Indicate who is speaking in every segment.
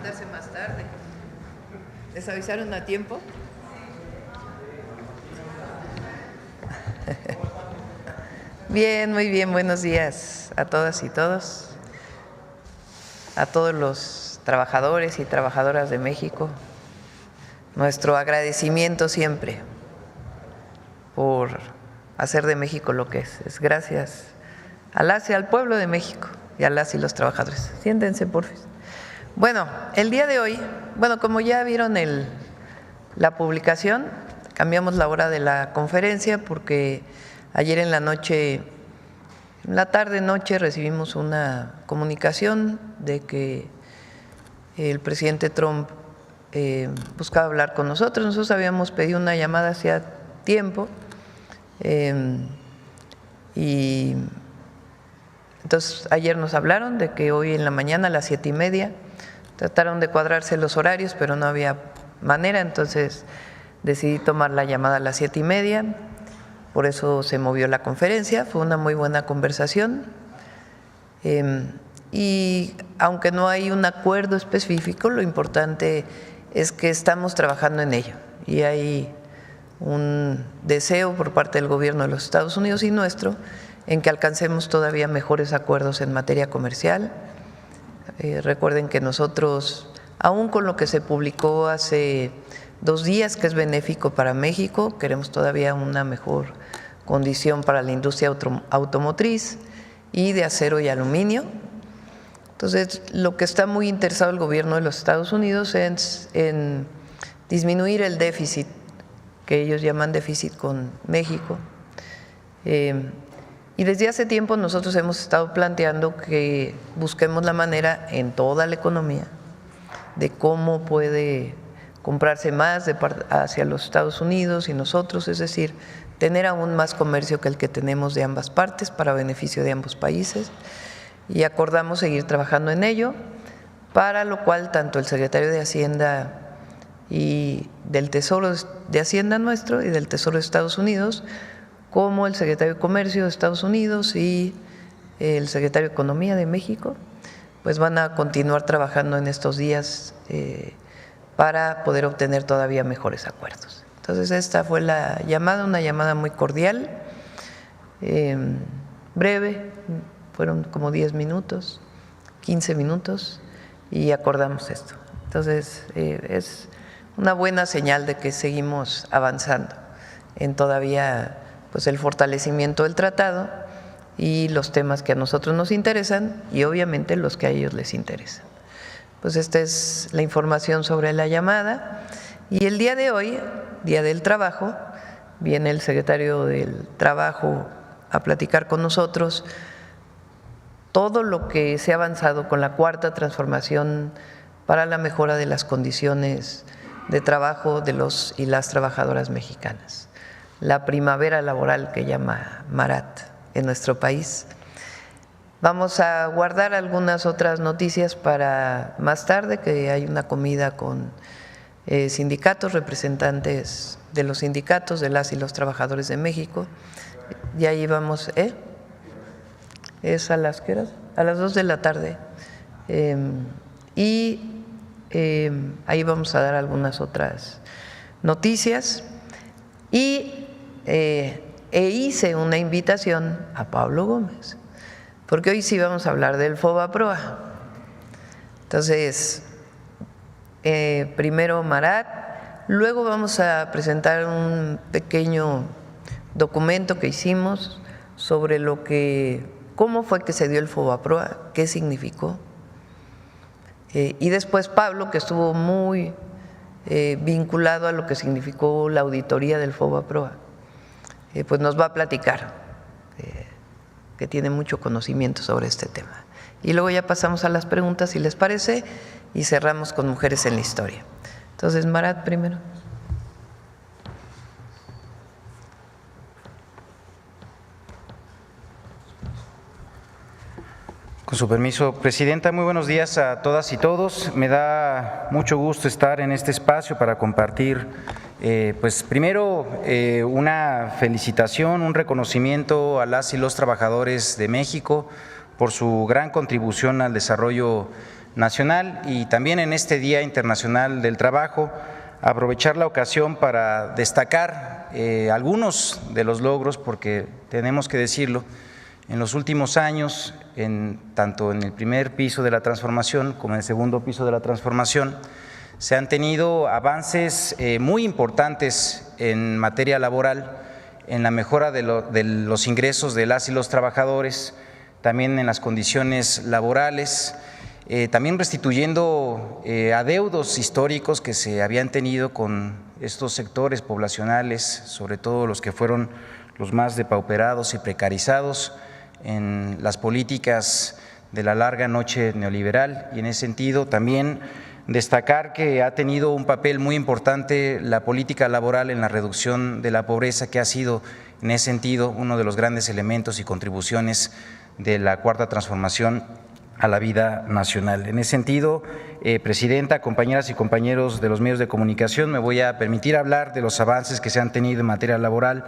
Speaker 1: levantarse más tarde. ¿Les avisaron a tiempo? Bien, muy bien, buenos días a todas y todos, a todos los trabajadores y trabajadoras de México. Nuestro agradecimiento siempre por hacer de México lo que es gracias a las y al pueblo de México y a las y los trabajadores. Siéntense, por favor. Bueno, el día de hoy, como ya vieron la publicación, cambiamos la hora de la conferencia porque ayer en la noche, en la tarde-noche, recibimos una comunicación de que el presidente Trump buscaba hablar con nosotros. Nosotros habíamos pedido una llamada hacía tiempo y entonces ayer nos hablaron de que hoy en la mañana a las 7:30 trataron de cuadrarse los horarios, pero no había manera, entonces decidí tomar la llamada a las 7:30, por eso se movió la conferencia. Fue una muy buena conversación y aunque no hay un acuerdo específico, lo importante es que estamos trabajando en ello y hay un deseo por parte del gobierno de los Estados Unidos y nuestro en que alcancemos todavía mejores acuerdos en materia comercial. Recuerden que nosotros, aún con lo que se publicó hace 2 días, que es benéfico para México, queremos todavía una mejor condición para la industria automotriz y de acero y aluminio. Entonces, lo que está muy interesado el gobierno de los Estados Unidos es en disminuir el déficit, que ellos llaman déficit con México. Y desde hace tiempo nosotros hemos estado planteando que busquemos la manera en toda la economía de cómo puede comprarse más hacia los Estados Unidos y nosotros, es decir, tener aún más comercio que el que tenemos de ambas partes para beneficio de ambos países. Y acordamos seguir trabajando en ello, para lo cual tanto el secretario de Hacienda y del Tesoro de Hacienda nuestro y del Tesoro de Estados Unidos, como el secretario de Comercio de Estados Unidos y el secretario de Economía de México, pues van a continuar trabajando en estos días para poder obtener todavía mejores acuerdos. Entonces esta fue la llamada, una llamada muy cordial, breve, fueron como 10 minutos, 15 minutos y acordamos esto. Entonces es una buena señal de que seguimos avanzando en todavía pues el fortalecimiento del tratado y los temas que a nosotros nos interesan y obviamente los que a ellos les interesan. Pues esta es la información sobre la llamada y el día de hoy, Día del Trabajo, viene el secretario del Trabajo a platicar con nosotros todo lo que se ha avanzado con la cuarta transformación para la mejora de las condiciones de trabajo de los y las trabajadoras mexicanas. La primavera laboral que llama Marat en nuestro país. Vamos a guardar algunas otras noticias para más tarde, que hay una comida con sindicatos, representantes de los sindicatos, de las y los trabajadores de México. Y ahí vamos, ¿es a las qué horas? A las 2 de la tarde. Ahí vamos a dar algunas otras noticias. Y hice una invitación a Pablo Gómez, porque hoy sí vamos a hablar del FOBAPROA. Entonces, primero Marat, luego vamos a presentar un pequeño documento que hicimos sobre cómo fue que se dio el FOBAPROA, qué significó. Y después Pablo, que estuvo muy vinculado a lo que significó la auditoría del FOBAPROA, pues nos va a platicar, que tiene mucho conocimiento sobre este tema. Y luego ya pasamos a las preguntas, si les parece, y cerramos con Mujeres en la Historia. Entonces, Marat primero.
Speaker 2: Con su permiso, Presidenta, muy buenos días a todas y todos. Me da mucho gusto estar en este espacio para compartir, pues primero una felicitación, un reconocimiento a las y los trabajadores de México por su gran contribución al desarrollo nacional y también en este Día Internacional del Trabajo, aprovechar la ocasión para destacar algunos de los logros, porque tenemos que decirlo, en los últimos años, tanto en el primer piso de la transformación como en el segundo piso de la transformación, se han tenido avances muy importantes en materia laboral, en la mejora de los ingresos de las y los trabajadores, también en las condiciones laborales, también restituyendo adeudos históricos que se habían tenido con estos sectores poblacionales, sobre todo los que fueron los más depauperados y precarizados en las políticas de la larga noche neoliberal, y en ese sentido también destacar que ha tenido un papel muy importante la política laboral en la reducción de la pobreza, que ha sido en ese sentido uno de los grandes elementos y contribuciones de la Cuarta Transformación a la vida nacional. En ese sentido, Presidenta, compañeras y compañeros de los medios de comunicación, me voy a permitir hablar de los avances que se han tenido en materia laboral,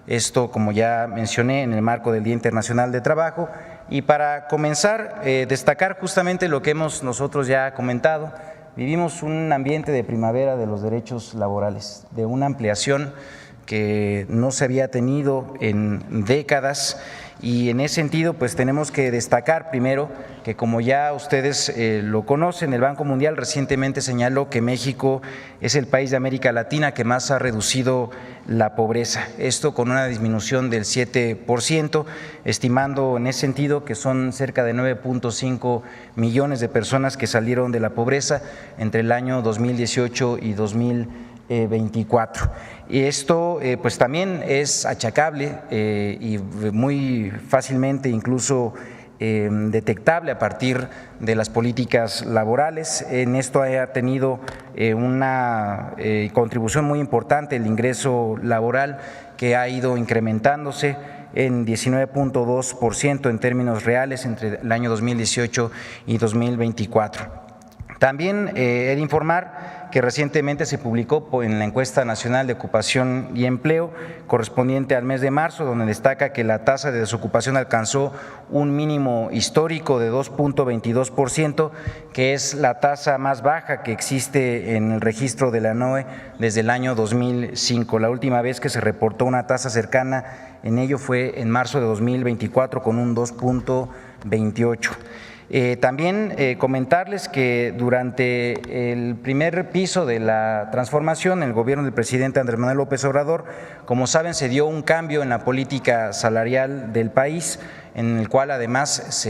Speaker 2: esto, como ya mencioné, en el marco del Día Internacional de Trabajo. Y para comenzar, destacar justamente lo que hemos nosotros ya comentado. Vivimos un ambiente de primavera de los derechos laborales, de una ampliación que no se había tenido en décadas, y en ese sentido pues tenemos que destacar primero que, como ya ustedes lo conocen, el Banco Mundial recientemente señaló que México es el país de América Latina que más ha reducido la pobreza, esto con una disminución del 7%, estimando en ese sentido que son cerca de 9.5 millones de personas que salieron de la pobreza entre el año 2018 y 2024. Y esto pues también es achacable y muy fácilmente incluso detectable a partir de las políticas laborales. En esto ha tenido una contribución muy importante el ingreso laboral, que ha ido incrementándose en 19.2% en términos reales entre el año 2018 y 2024. También he de informar que recientemente se publicó en la encuesta nacional de ocupación y empleo correspondiente al mes de marzo, donde destaca que la tasa de desocupación alcanzó un mínimo histórico de 2.22%, que es la tasa más baja que existe en el registro de la NOE desde el año 2005. La última vez que se reportó una tasa cercana en ello fue en marzo de 2024 con un 2.28%. También comentarles que durante el primer piso de la transformación, el gobierno del presidente Andrés Manuel López Obrador, como saben, se dio un cambio en la política salarial del país, en el cual además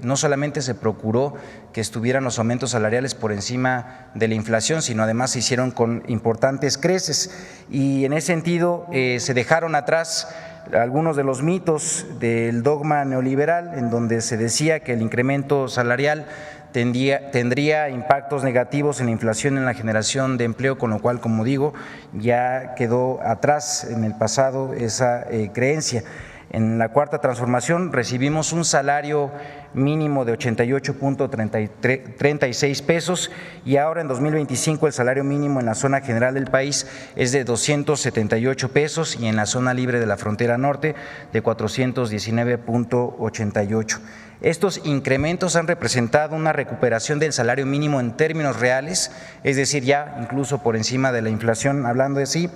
Speaker 2: no solamente se procuró que estuvieran los aumentos salariales por encima de la inflación, sino además se hicieron con importantes creces, y en ese sentido se dejaron atrás algunos de los mitos del dogma neoliberal, en donde se decía que el incremento salarial tendría impactos negativos en la inflación, en la generación de empleo, con lo cual, como digo, ya quedó atrás en el pasado esa creencia. En la Cuarta Transformación recibimos un salario mínimo de 88.36 pesos, y ahora en 2025 el salario mínimo en la zona general del país es de 278 pesos y en la zona libre de la frontera norte de 419.88. Estos incrementos han representado una recuperación del salario mínimo en términos reales, es decir, ya incluso por encima de la inflación, hablando de sí,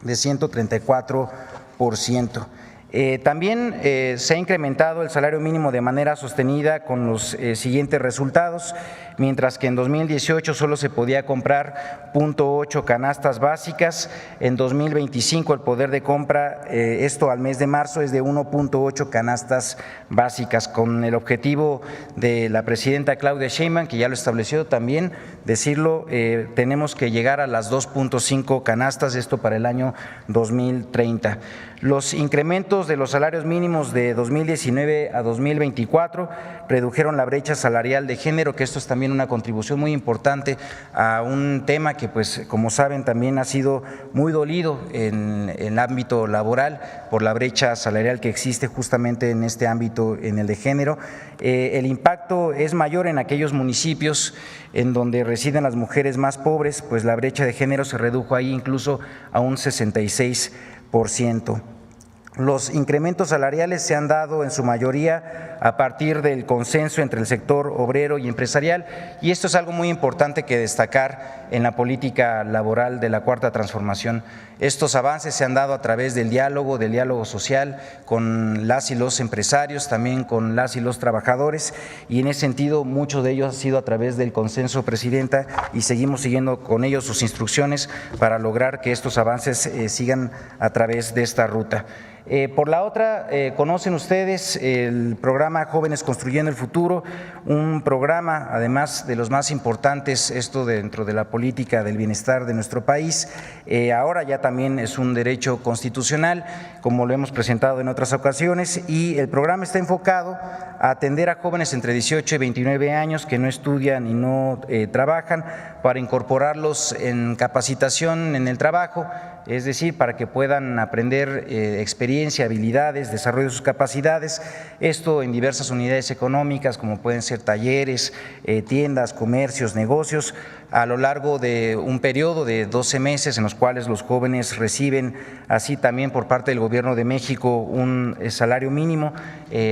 Speaker 2: de 134%. También se ha incrementado el salario mínimo de manera sostenida con los siguientes resultados. Mientras que en 2018 solo se podía comprar 0.8 canastas básicas, en 2025 el poder de compra, esto al mes de marzo, es de 1.8 canastas básicas, con el objetivo de la presidenta Claudia Sheinbaum, que ya lo estableció también, decirlo, tenemos que llegar a las 2.5 canastas, esto para el año 2030. Los incrementos de los salarios mínimos de 2019 a 2024 redujeron la brecha salarial de género, que esto es también una contribución muy importante a un tema que, pues, como saben, también ha sido muy dolido en el ámbito laboral por la brecha salarial que existe justamente en este ámbito, en el de género. El impacto es mayor en aquellos municipios en donde residen las mujeres más pobres, pues la brecha de género se redujo ahí incluso a un 66%. Los incrementos salariales se han dado en su mayoría a partir del consenso entre el sector obrero y empresarial, y esto es algo muy importante que destacar en la política laboral de la Cuarta Transformación. Estos avances se han dado a través del diálogo social con las y los empresarios, también con las y los trabajadores, y en ese sentido muchos de ellos ha sido a través del consenso, Presidenta, y seguimos siguiendo con ellos sus instrucciones para lograr que estos avances sigan a través de esta ruta. Por la otra, conocen ustedes el programa Jóvenes Construyendo el Futuro, un programa además de los más importantes, esto dentro de la política del bienestar de nuestro país. Ahora ya también es un derecho constitucional, como lo hemos presentado en otras ocasiones, y el programa está enfocado a atender a jóvenes entre 18 y 29 años que no estudian y no trabajan, para incorporarlos en capacitación en el trabajo, es decir, para que puedan aprender experiencia, habilidades, desarrollo de sus capacidades, esto en diversas unidades económicas como pueden ser talleres, tiendas, comercios, negocios, a lo largo de un periodo de 12 meses en los cuales los jóvenes reciben, así también por parte del Gobierno de México, un salario mínimo,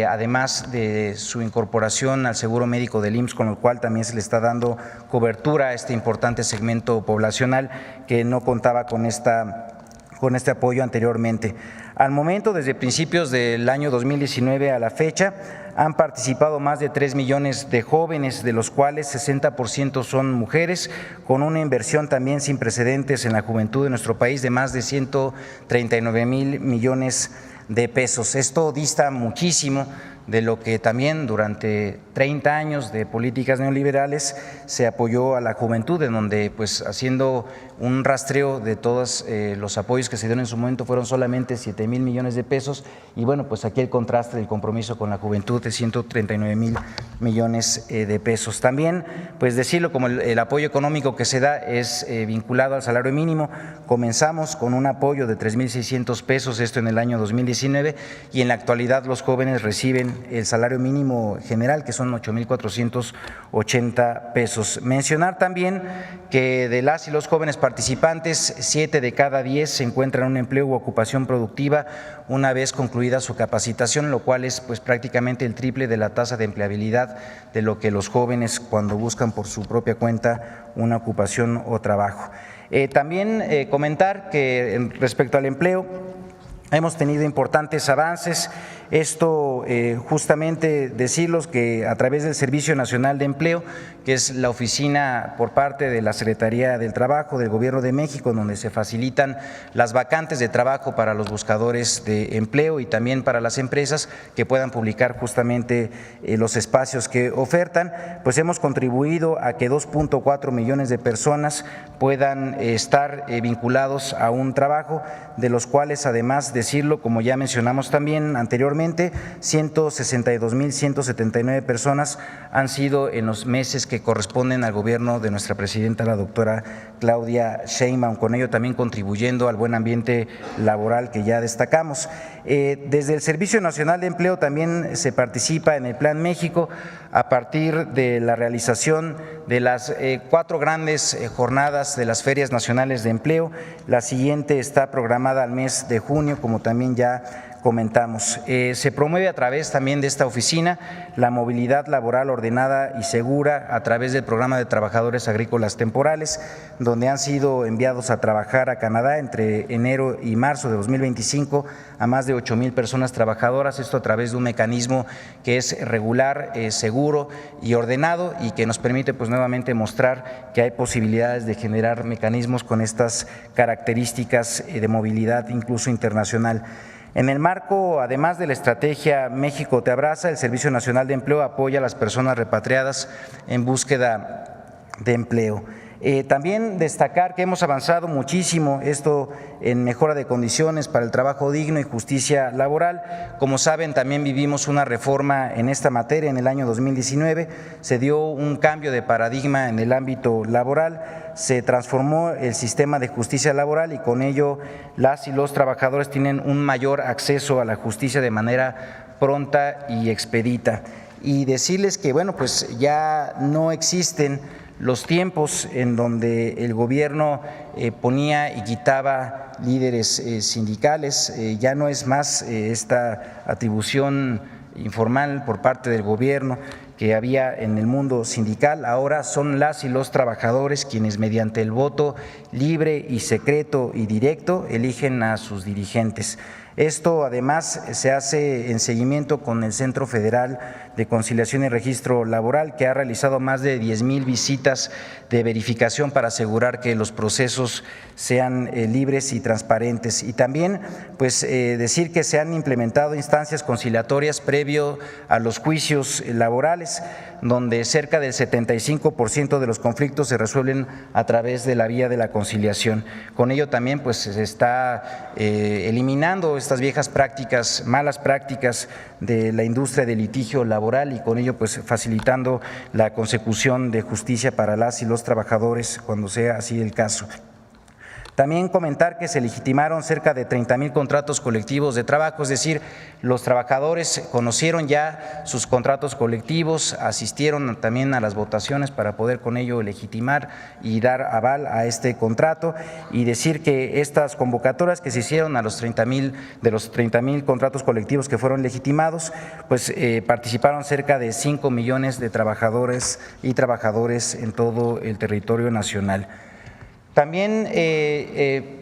Speaker 2: además de su incorporación al seguro médico del IMSS, con lo cual también se le está dando cobertura a este importante segmento poblacional que no contaba con este apoyo anteriormente. Al momento, desde principios del año 2019 a la fecha, han participado más de 3 millones de jóvenes, de los cuales 60% son mujeres, con una inversión también sin precedentes en la juventud de nuestro país de más de 139,000 millones de pesos. Esto dista muchísimo de lo que también durante 30 años de políticas neoliberales se apoyó a la juventud, en donde pues haciendo un rastreo de todos los apoyos que se dieron en su momento fueron solamente 7,000 millones de pesos, y bueno, pues aquí el contraste del compromiso con la juventud de 139,000 millones de pesos. También pues decirlo, como el apoyo económico que se da es vinculado al salario mínimo. Comenzamos con un apoyo de 3,600 pesos, esto en el año 2019, y en la actualidad los jóvenes reciben el salario mínimo general, que son 8,480 pesos. Mencionar también que de las y los jóvenes participantes, 7 de cada 10 se encuentran en un empleo u ocupación productiva una vez concluida su capacitación, lo cual es pues prácticamente el triple de la tasa de empleabilidad de lo que los jóvenes cuando buscan por su propia cuenta una ocupación o trabajo. También comentar que respecto al empleo, hemos tenido importantes avances. Esto justamente decirlos que a través del Servicio Nacional de Empleo, que es la oficina por parte de la Secretaría del Trabajo del Gobierno de México, donde se facilitan las vacantes de trabajo para los buscadores de empleo y también para las empresas que puedan publicar justamente los espacios que ofertan, pues hemos contribuido a que 2,4 millones de personas puedan estar vinculados a un trabajo, de los cuales además decirlo, como ya mencionamos también anteriormente, 162,179 personas han sido en los meses que corresponden al gobierno de nuestra presidenta, la doctora Claudia Sheinbaum, con ello también contribuyendo al buen ambiente laboral que ya destacamos. Desde el Servicio Nacional de Empleo también se participa en el Plan México a partir de la realización de las 4 grandes jornadas de las Ferias Nacionales de Empleo. La siguiente está programada al mes de junio, como también ya comentamos. Se promueve a través también de esta oficina la movilidad laboral ordenada y segura a través del programa de trabajadores agrícolas temporales, donde han sido enviados a trabajar a Canadá entre enero y marzo de 2025 a más de 8,000 personas trabajadoras, esto a través de un mecanismo que es regular, seguro y ordenado, y que nos permite pues nuevamente mostrar que hay posibilidades de generar mecanismos con estas características de movilidad incluso internacional. En el marco, además de la estrategia México te abraza, el Servicio Nacional de Empleo apoya a las personas repatriadas en búsqueda de empleo. También destacar que hemos avanzado muchísimo esto en mejora de condiciones para el trabajo digno y justicia laboral. Como saben, también vivimos una reforma en esta materia en el año 2019, se dio un cambio de paradigma en el ámbito laboral, se transformó el sistema de justicia laboral y con ello las y los trabajadores tienen un mayor acceso a la justicia de manera pronta y expedita. Y decirles que bueno, pues ya no existen los tiempos en donde el gobierno ponía y quitaba líderes sindicales. Ya no es más esta atribución informal por parte del gobierno que había en el mundo sindical. Ahora son las y los trabajadores quienes mediante el voto libre y secreto y directo eligen a sus dirigentes. Esto además se hace en seguimiento con el Centro Federal de Conciliación y Registro Laboral, que ha realizado más de 10,000 visitas de verificación para asegurar que los procesos sean libres y transparentes. Y también pues decir que se han implementado instancias conciliatorias previo a los juicios laborales, donde cerca del 75% de los conflictos se resuelven a través de la vía de la conciliación. Con ello también pues se está eliminando estas viejas prácticas, malas prácticas de la industria del litigio laboral y con ello pues facilitando la consecución de justicia para las y los trabajadores cuando sea así el caso. También comentar que se legitimaron cerca de 30,000 contratos colectivos de trabajo, es decir, los trabajadores conocieron ya sus contratos colectivos, asistieron también a las votaciones para poder con ello legitimar y dar aval a este contrato, y decir que estas convocatorias que se hicieron a los 30,000 de los 30,000 contratos colectivos que fueron legitimados, pues participaron cerca de 5 millones de trabajadores y trabajadores en todo el territorio nacional. También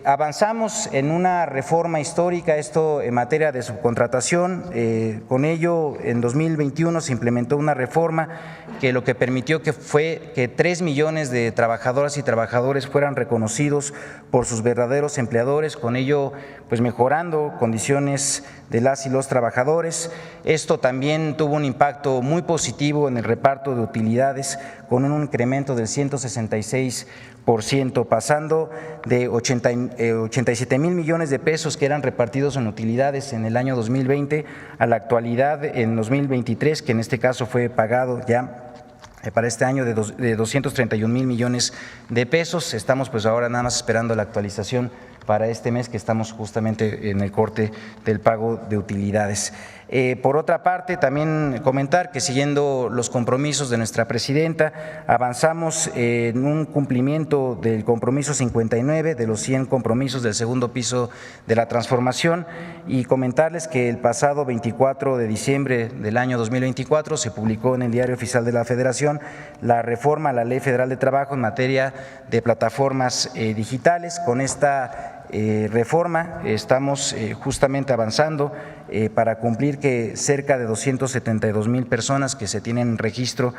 Speaker 2: avanzamos en una reforma histórica, esto en materia de subcontratación. Con ello, en 2021 se implementó una reforma que lo que permitió fue que 3 millones de trabajadoras y trabajadores fueran reconocidos por sus verdaderos empleadores, con ello pues mejorando condiciones de las y los trabajadores. Esto también tuvo un impacto muy positivo en el reparto de utilidades, con un incremento del 166%, pasando de 87,000 millones de pesos que eran repartidos en utilidades en el año 2020 a la actualidad en 2023, que en este caso fue pagado ya para este año de 231,000 millones de pesos. Estamos pues ahora nada más esperando la actualización para este mes, que estamos justamente en el corte del pago de utilidades. Por otra parte, también comentar que siguiendo los compromisos de nuestra presidenta, avanzamos en un cumplimiento del compromiso 59 de los 100 compromisos del segundo piso de la transformación, y comentarles que el pasado 24 de diciembre del año 2024 se publicó en el Diario Oficial de la Federación la reforma a la Ley Federal de Trabajo en materia de plataformas digitales. Con esta reforma estamos justamente avanzando para cumplir que cerca de 272,000 personas que se tienen en registro,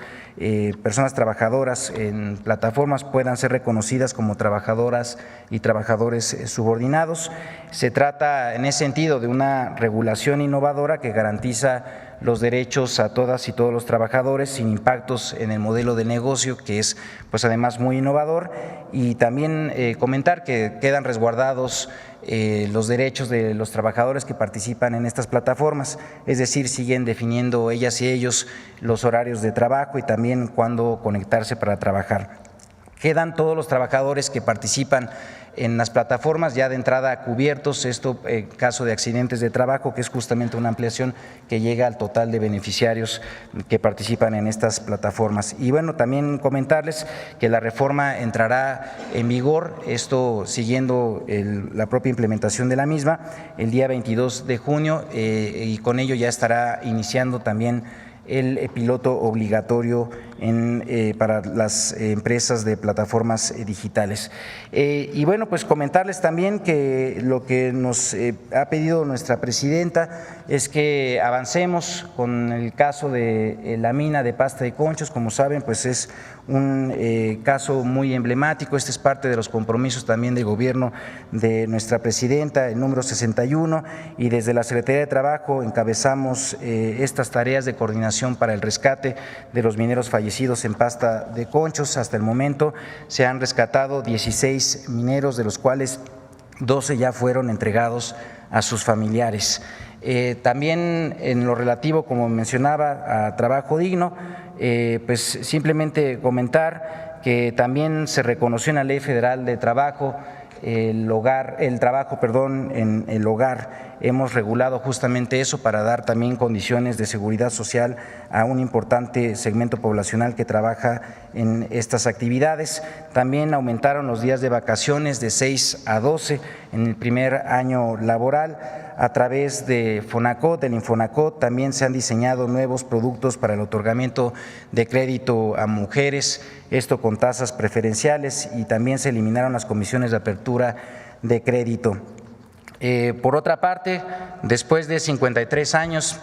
Speaker 2: personas trabajadoras en plataformas, puedan ser reconocidas como trabajadoras y trabajadores subordinados. Se trata en ese sentido de una regulación innovadora que garantiza los derechos a todas y todos los trabajadores sin impactos en el modelo de negocio, que es pues además muy innovador, y también comentar que quedan resguardados los derechos de los trabajadores que participan en estas plataformas, es decir, siguen definiendo ellas y ellos los horarios de trabajo y también cuándo conectarse para trabajar. Quedan todos los trabajadores que participan en las plataformas ya de entrada cubiertos, esto en caso de accidentes de trabajo, que es justamente una ampliación que llega al total de beneficiarios que participan en estas plataformas. Y bueno, también comentarles que la reforma entrará en vigor, esto siguiendo la propia implementación de la misma, el día 22 de junio y con ello ya estará iniciando también el piloto obligatorio para las empresas de plataformas digitales. Y bueno, pues comentarles también que lo que nos ha pedido nuestra presidenta es que avancemos con el caso de la mina de Pasta de Conchos. Como saben, pues es un caso muy emblemático. Este es parte de los compromisos también del gobierno de nuestra presidenta, el número 61, y desde la Secretaría de Trabajo encabezamos estas tareas de coordinación para el rescate de los mineros fallecidos en Pasta de Conchos. Hasta el momento se han rescatado 16 mineros, de los cuales 12 ya fueron entregados a sus familiares. También en lo relativo, como mencionaba, a trabajo digno, pues simplemente comentar que también se reconoció en la Ley Federal de Trabajo el trabajo en el hogar hemos regulado justamente eso para dar también condiciones de seguridad social a un importante segmento poblacional que trabaja en estas actividades. También aumentaron los días de vacaciones de 6 a 12 en el primer año laboral. A través de Fonacot, del Infonacot, también se han diseñado nuevos productos para el otorgamiento de crédito a mujeres, esto con tasas preferenciales, y también se eliminaron las comisiones de apertura de crédito. Por otra parte, después de 53 años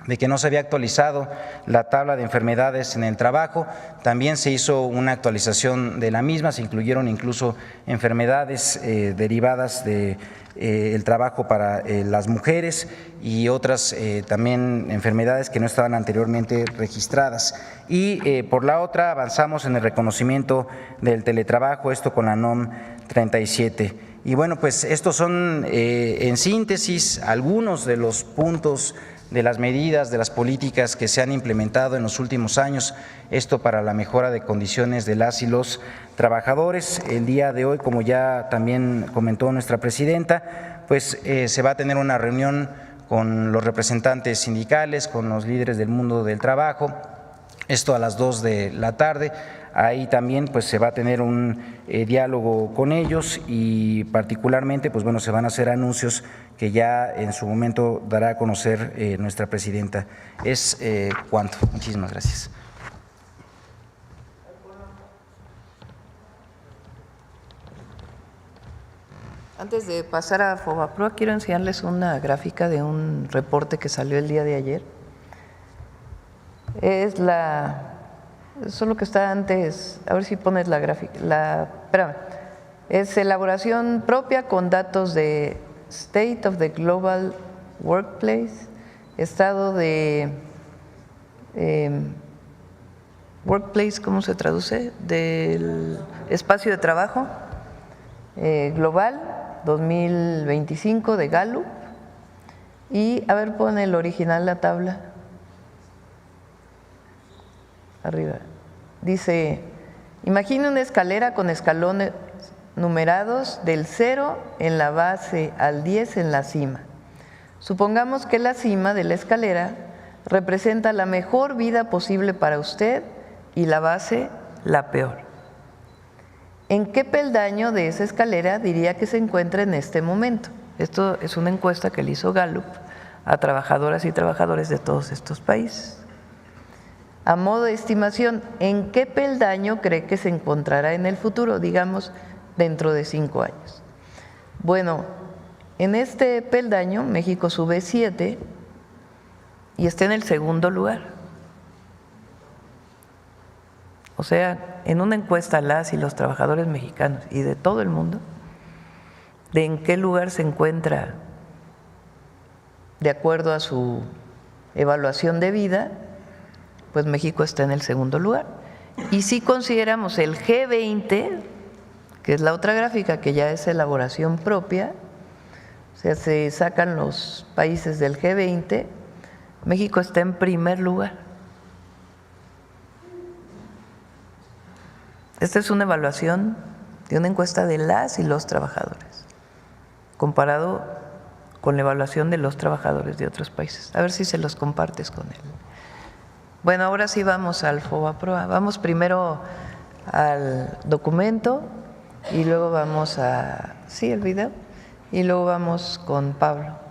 Speaker 2: de que no se había actualizado la tabla de enfermedades en el trabajo, también se hizo una actualización de la misma, se incluyeron incluso enfermedades derivadas de el trabajo para las mujeres y otras también enfermedades que no estaban anteriormente registradas. Y por la otra avanzamos en el reconocimiento del teletrabajo, esto con la NOM 37. Y bueno, pues estos son en síntesis algunos de los puntos de las medidas, de las políticas que se han implementado en los últimos años, esto para la mejora de condiciones de las y los trabajadores. El día de hoy, como ya también comentó nuestra presidenta, pues se va a tener una reunión con los representantes sindicales, con los líderes del mundo del trabajo, esto a las 2 de la tarde. Ahí también pues se va a tener un diálogo con ellos y particularmente pues bueno, se van a hacer anuncios que ya en su momento dará a conocer nuestra presidenta. Es cuanto. Muchísimas gracias.
Speaker 1: Antes de pasar a FOBAPROA, quiero enseñarles una gráfica de un reporte que salió el día de ayer. Eso es lo que está antes, a ver si pones la gráfica, espérame, es elaboración propia con datos de State of the Global Workplace, estado de Workplace, ¿cómo se traduce? Del espacio de trabajo global 2025 de Gallup. Y a ver, pon el original la tabla. Arriba. Dice, imagine una escalera con escalones numerados del 0 en la base al 10 en la cima. Supongamos que la cima de la escalera representa la mejor vida posible para usted y la base la peor. ¿En qué peldaño de esa escalera diría que se encuentra en este momento? Esto es una encuesta que le hizo Gallup a trabajadoras y trabajadores de todos estos países. A modo de estimación, ¿en qué peldaño cree que se encontrará en el futuro, digamos, dentro de 5 años? Bueno, en este peldaño México sube 7 y está en el segundo lugar. O sea, en una encuesta a las y los trabajadores mexicanos y de todo el mundo, de en qué lugar se encuentra de acuerdo a su evaluación de vida, pues México está en el segundo lugar. Y si consideramos el G20, que es la otra gráfica que ya es elaboración propia, o sea, se sacan los países del G20, México está en primer lugar. Esta es una evaluación de una encuesta de las y los trabajadores, comparado con la evaluación de los trabajadores de otros países. A ver si se los compartes con él. Bueno, ahora sí vamos al FOBAPROA. Vamos primero al documento y luego vamos a, sí, el video, y luego vamos con Pablo.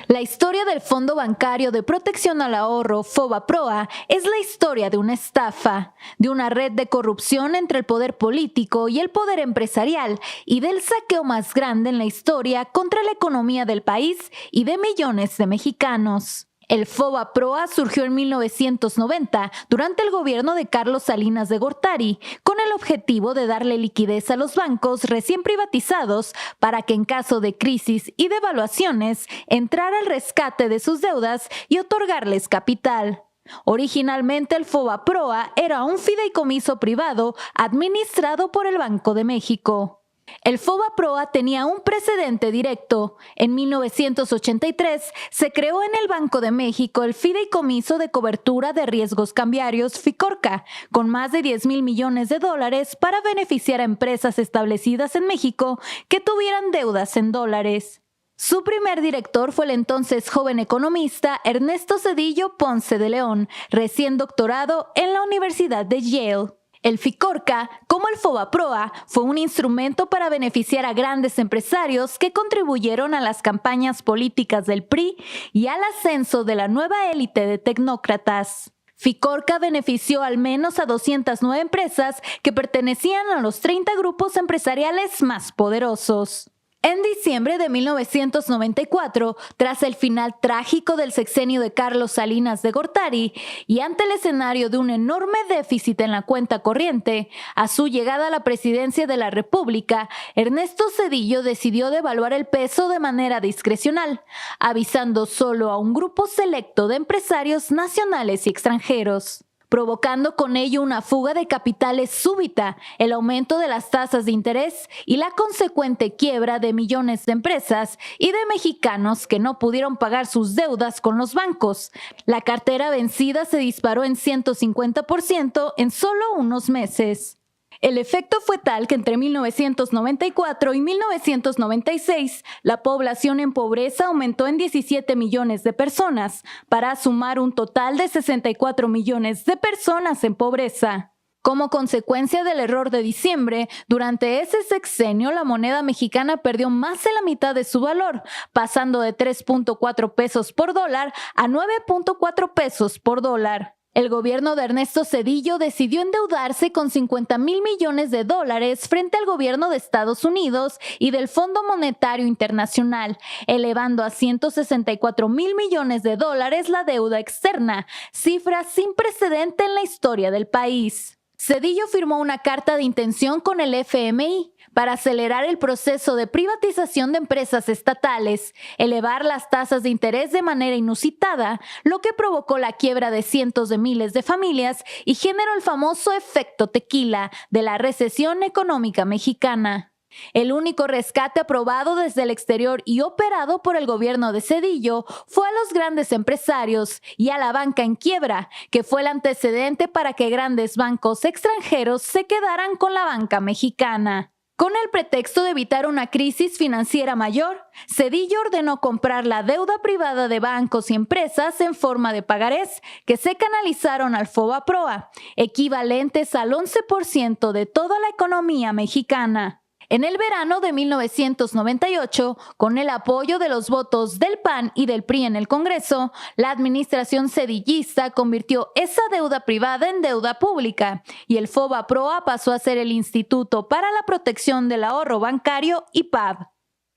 Speaker 3: La historia del Fondo Bancario de Protección al Ahorro, FOBAPROA, es la historia de una estafa, de una red de corrupción entre el poder político y el poder empresarial y del saqueo más grande en la historia contra la economía del país y de millones de mexicanos. El FOBAPROA surgió en 1990 durante el gobierno de Carlos Salinas de Gortari, con el objetivo de darle liquidez a los bancos recién privatizados para que en caso de crisis y devaluaciones entrara al rescate de sus deudas y otorgarles capital. Originalmente el FOBAPROA era un fideicomiso privado administrado por el Banco de México. El FOBAPROA tenía un precedente directo. En 1983 se creó en el Banco de México el Fideicomiso de Cobertura de Riesgos Cambiarios FICORCA, con más de 10,000 millones de dólares para beneficiar a empresas establecidas en México que tuvieran deudas en dólares. Su primer director fue el entonces joven economista Ernesto Zedillo Ponce de León, recién doctorado en la Universidad de Yale. El FICORCA, como el FOBAPROA, fue un instrumento para beneficiar a grandes empresarios que contribuyeron a las campañas políticas del PRI y al ascenso de la nueva élite de tecnócratas. FICORCA benefició al menos a 209 empresas que pertenecían a los 30 grupos empresariales más poderosos. En diciembre de 1994, tras el final trágico del sexenio de Carlos Salinas de Gortari y ante el escenario de un enorme déficit en la cuenta corriente, a su llegada a la presidencia de la República, Ernesto Zedillo decidió devaluar el peso de manera discrecional, avisando solo a un grupo selecto de empresarios nacionales y extranjeros, provocando con ello una fuga de capitales súbita, el aumento de las tasas de interés y la consecuente quiebra de millones de empresas y de mexicanos que no pudieron pagar sus deudas con los bancos. La cartera vencida se disparó en 150% en solo unos meses. El efecto fue tal que entre 1994 y 1996 la población en pobreza aumentó en 17 millones de personas, para sumar un total de 64 millones de personas en pobreza. Como consecuencia del error de diciembre, durante ese sexenio la moneda mexicana perdió más de la mitad de su valor, pasando de 3.4 pesos por dólar a 9.4 pesos por dólar. El gobierno de Ernesto Zedillo decidió endeudarse con 50,000 millones de dólares frente al gobierno de Estados Unidos y del Fondo Monetario Internacional, elevando a 164,000 millones de dólares la deuda externa, cifra sin precedente en la historia del país. Zedillo firmó una carta de intención con el FMI para acelerar el proceso de privatización de empresas estatales, elevar las tasas de interés de manera inusitada, lo que provocó la quiebra de cientos de miles de familias y generó el famoso efecto tequila de la recesión económica mexicana. El único rescate aprobado desde el exterior y operado por el gobierno de Zedillo fue a los grandes empresarios y a la banca en quiebra, que fue el antecedente para que grandes bancos extranjeros se quedaran con la banca mexicana. Con el pretexto de evitar una crisis financiera mayor, Zedillo ordenó comprar la deuda privada de bancos y empresas en forma de pagarés que se canalizaron al FOBAPROA, equivalentes al 11% de toda la economía mexicana. En el verano de 1998, con el apoyo de los votos del PAN y del PRI en el Congreso, la administración zedillista convirtió esa deuda privada en deuda pública y el FOBAPROA pasó a ser el Instituto para la Protección del Ahorro Bancario, IPAB.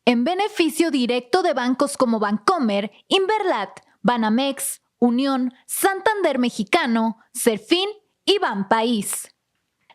Speaker 3: En beneficio directo de bancos como Bancomer, Inverlat, Banamex, Unión, Santander Mexicano, Serfín y Banpaís.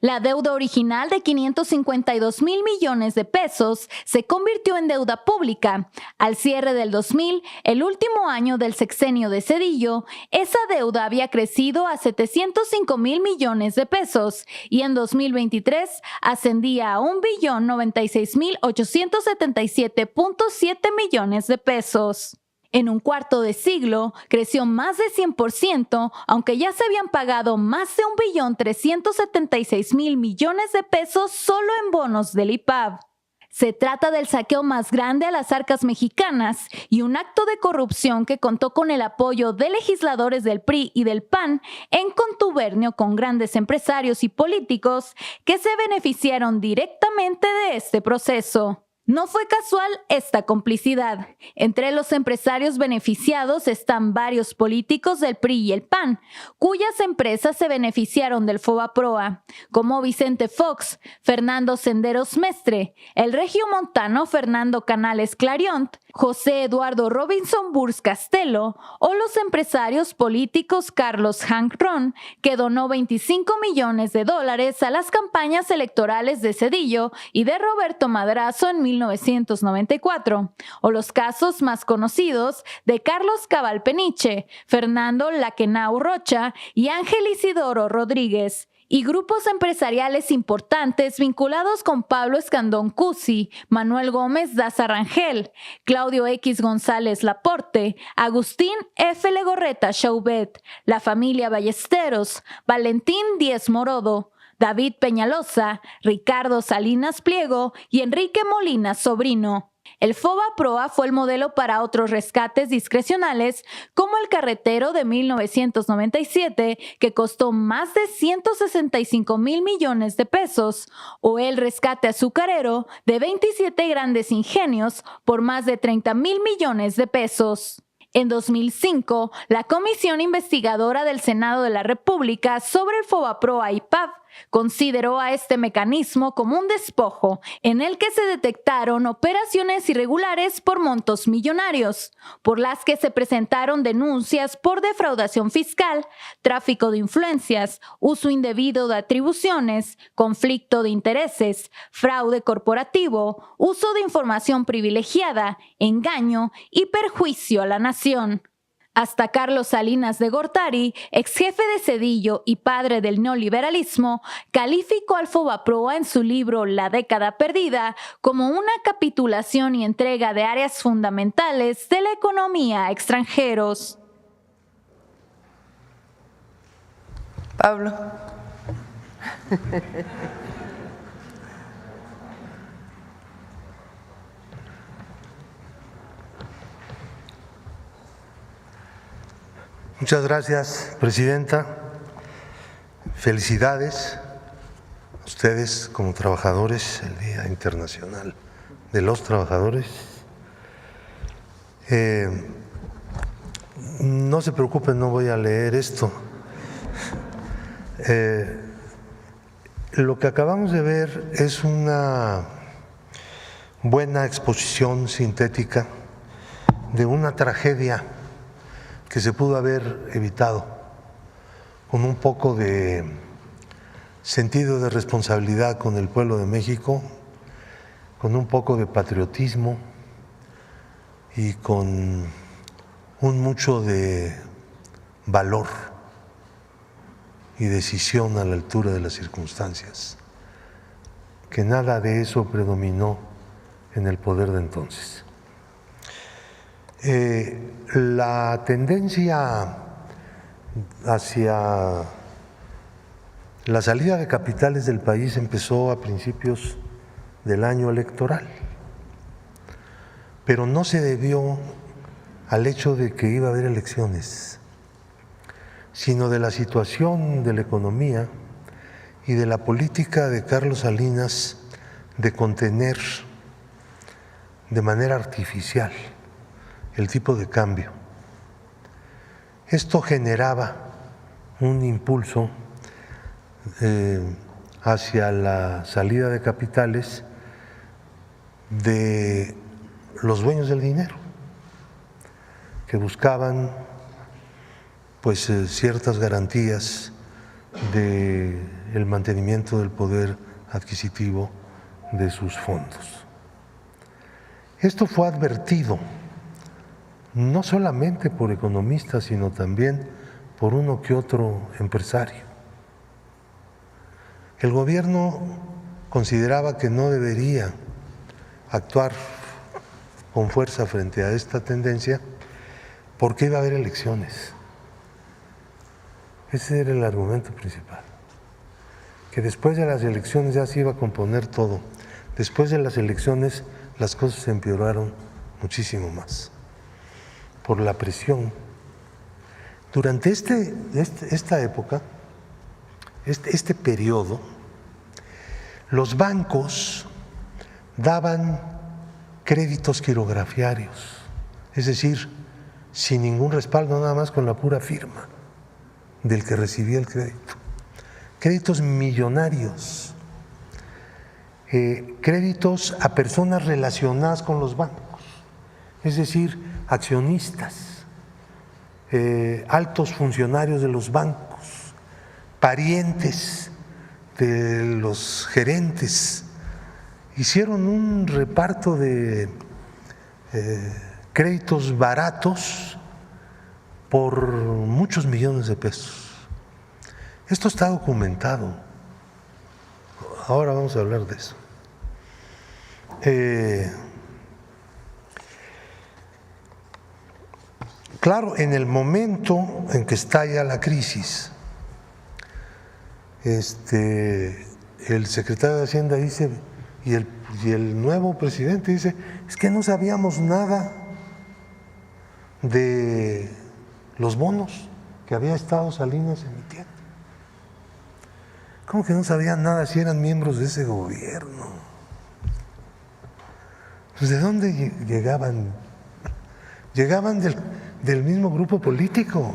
Speaker 3: La deuda original de 552,000 millones de pesos se convirtió en deuda pública. Al cierre del 2000, el último año del sexenio de Zedillo, esa deuda había crecido a 705,000 millones de pesos y en 2023 ascendía a 1,096,877,7 millones de pesos. En un cuarto de siglo, creció más de 100%, aunque ya se habían pagado más de 1,376,000 millones de pesos solo en bonos del IPAB. Se trata del saqueo más grande a las arcas mexicanas y un acto de corrupción que contó con el apoyo de legisladores del PRI y del PAN en contubernio con grandes empresarios y políticos que se beneficiaron directamente de este proceso. No fue casual esta complicidad. Entre los empresarios beneficiados están varios políticos del PRI y el PAN, cuyas empresas se beneficiaron del FOBAPROA, como Vicente Fox, Fernando Senderos Mestre, el regiomontano Fernando Canales Clariont, José Eduardo Robinson Burs Castelo o los empresarios políticos Carlos Hank Ron, que donó 25 millones de dólares a las campañas electorales de Zedillo y de Roberto Madrazo en 1994, o los casos más conocidos de Carlos Cabal Peniche, Fernando Laquenau Rocha y Ángel Isidoro Rodríguez, y grupos empresariales importantes vinculados con Pablo Escandón Cusi, Manuel Gómez Daza Rangel, Claudio X González Laporte, Agustín F. Legorreta Chaubet, la familia Ballesteros, Valentín Díez Morodo, David Peñalosa, Ricardo Salinas Pliego y Enrique Molina Sobrino. El FOBAPROA fue el modelo para otros rescates discrecionales, como el carretero de 1997, que costó más de 165,000 millones de pesos, o el rescate azucarero de 27 grandes ingenios por más de 30,000 millones de pesos. En 2005, la Comisión Investigadora del Senado de la República sobre el FOBAPROA y PAV consideró a este mecanismo como un despojo en el que se detectaron operaciones irregulares por montos millonarios, por las que se presentaron denuncias por defraudación fiscal, tráfico de influencias, uso indebido de atribuciones, conflicto de intereses, fraude corporativo, uso de información privilegiada, engaño y perjuicio a la nación. Hasta Carlos Salinas de Gortari, ex jefe de Cedillo y padre del neoliberalismo, calificó al FOBAPROA en su libro La década perdida como una capitulación y entrega de áreas fundamentales de la economía a extranjeros.
Speaker 1: Pablo.
Speaker 4: Muchas gracias, Presidenta. Felicidades a ustedes como trabajadores, el Día Internacional de los Trabajadores. No se preocupen, no voy a leer esto. Lo que acabamos de ver es una buena exposición sintética de una tragedia que se pudo haber evitado con un poco de sentido de responsabilidad con el pueblo de México, con un poco de patriotismo y con un mucho de valor y decisión a la altura de las circunstancias, que nada de eso predominó en el poder de entonces. La tendencia hacia la salida de capitales del país empezó a principios del año electoral, pero no se debió al hecho de que iba a haber elecciones, sino de la situación de la economía y de la política de Carlos Salinas de contener de manera artificial el tipo de cambio. Esto generaba un impulso hacia la salida de capitales de los dueños del dinero, que buscaban pues ciertas garantías del mantenimiento del poder adquisitivo de sus fondos. Esto fue advertido no solamente por economistas, sino también por uno que otro empresario. El gobierno consideraba que no debería actuar con fuerza frente a esta tendencia porque iba a haber elecciones. Ese era el argumento principal, que después de las elecciones ya se iba a componer todo. Después de las elecciones las cosas se empeoraron muchísimo más por la presión. Durante esta época, este periodo, los bancos daban créditos quirografiarios, es decir, sin ningún respaldo, nada más con la pura firma del que recibía el crédito. Créditos millonarios, créditos a personas relacionadas con los bancos, es decir, accionistas, altos funcionarios de los bancos, parientes de los gerentes. Hicieron un reparto de créditos baratos por muchos millones de pesos. Esto está documentado. Ahora vamos a hablar de eso. Claro, en el momento en que estalla la crisis, el secretario de Hacienda dice, y el nuevo presidente dice, es que no sabíamos nada de los bonos que había estado Salinas emitiendo. ¿Cómo que no sabían nada si eran miembros de ese gobierno? Pues ¿de dónde llegaban? Llegaban del mismo grupo político.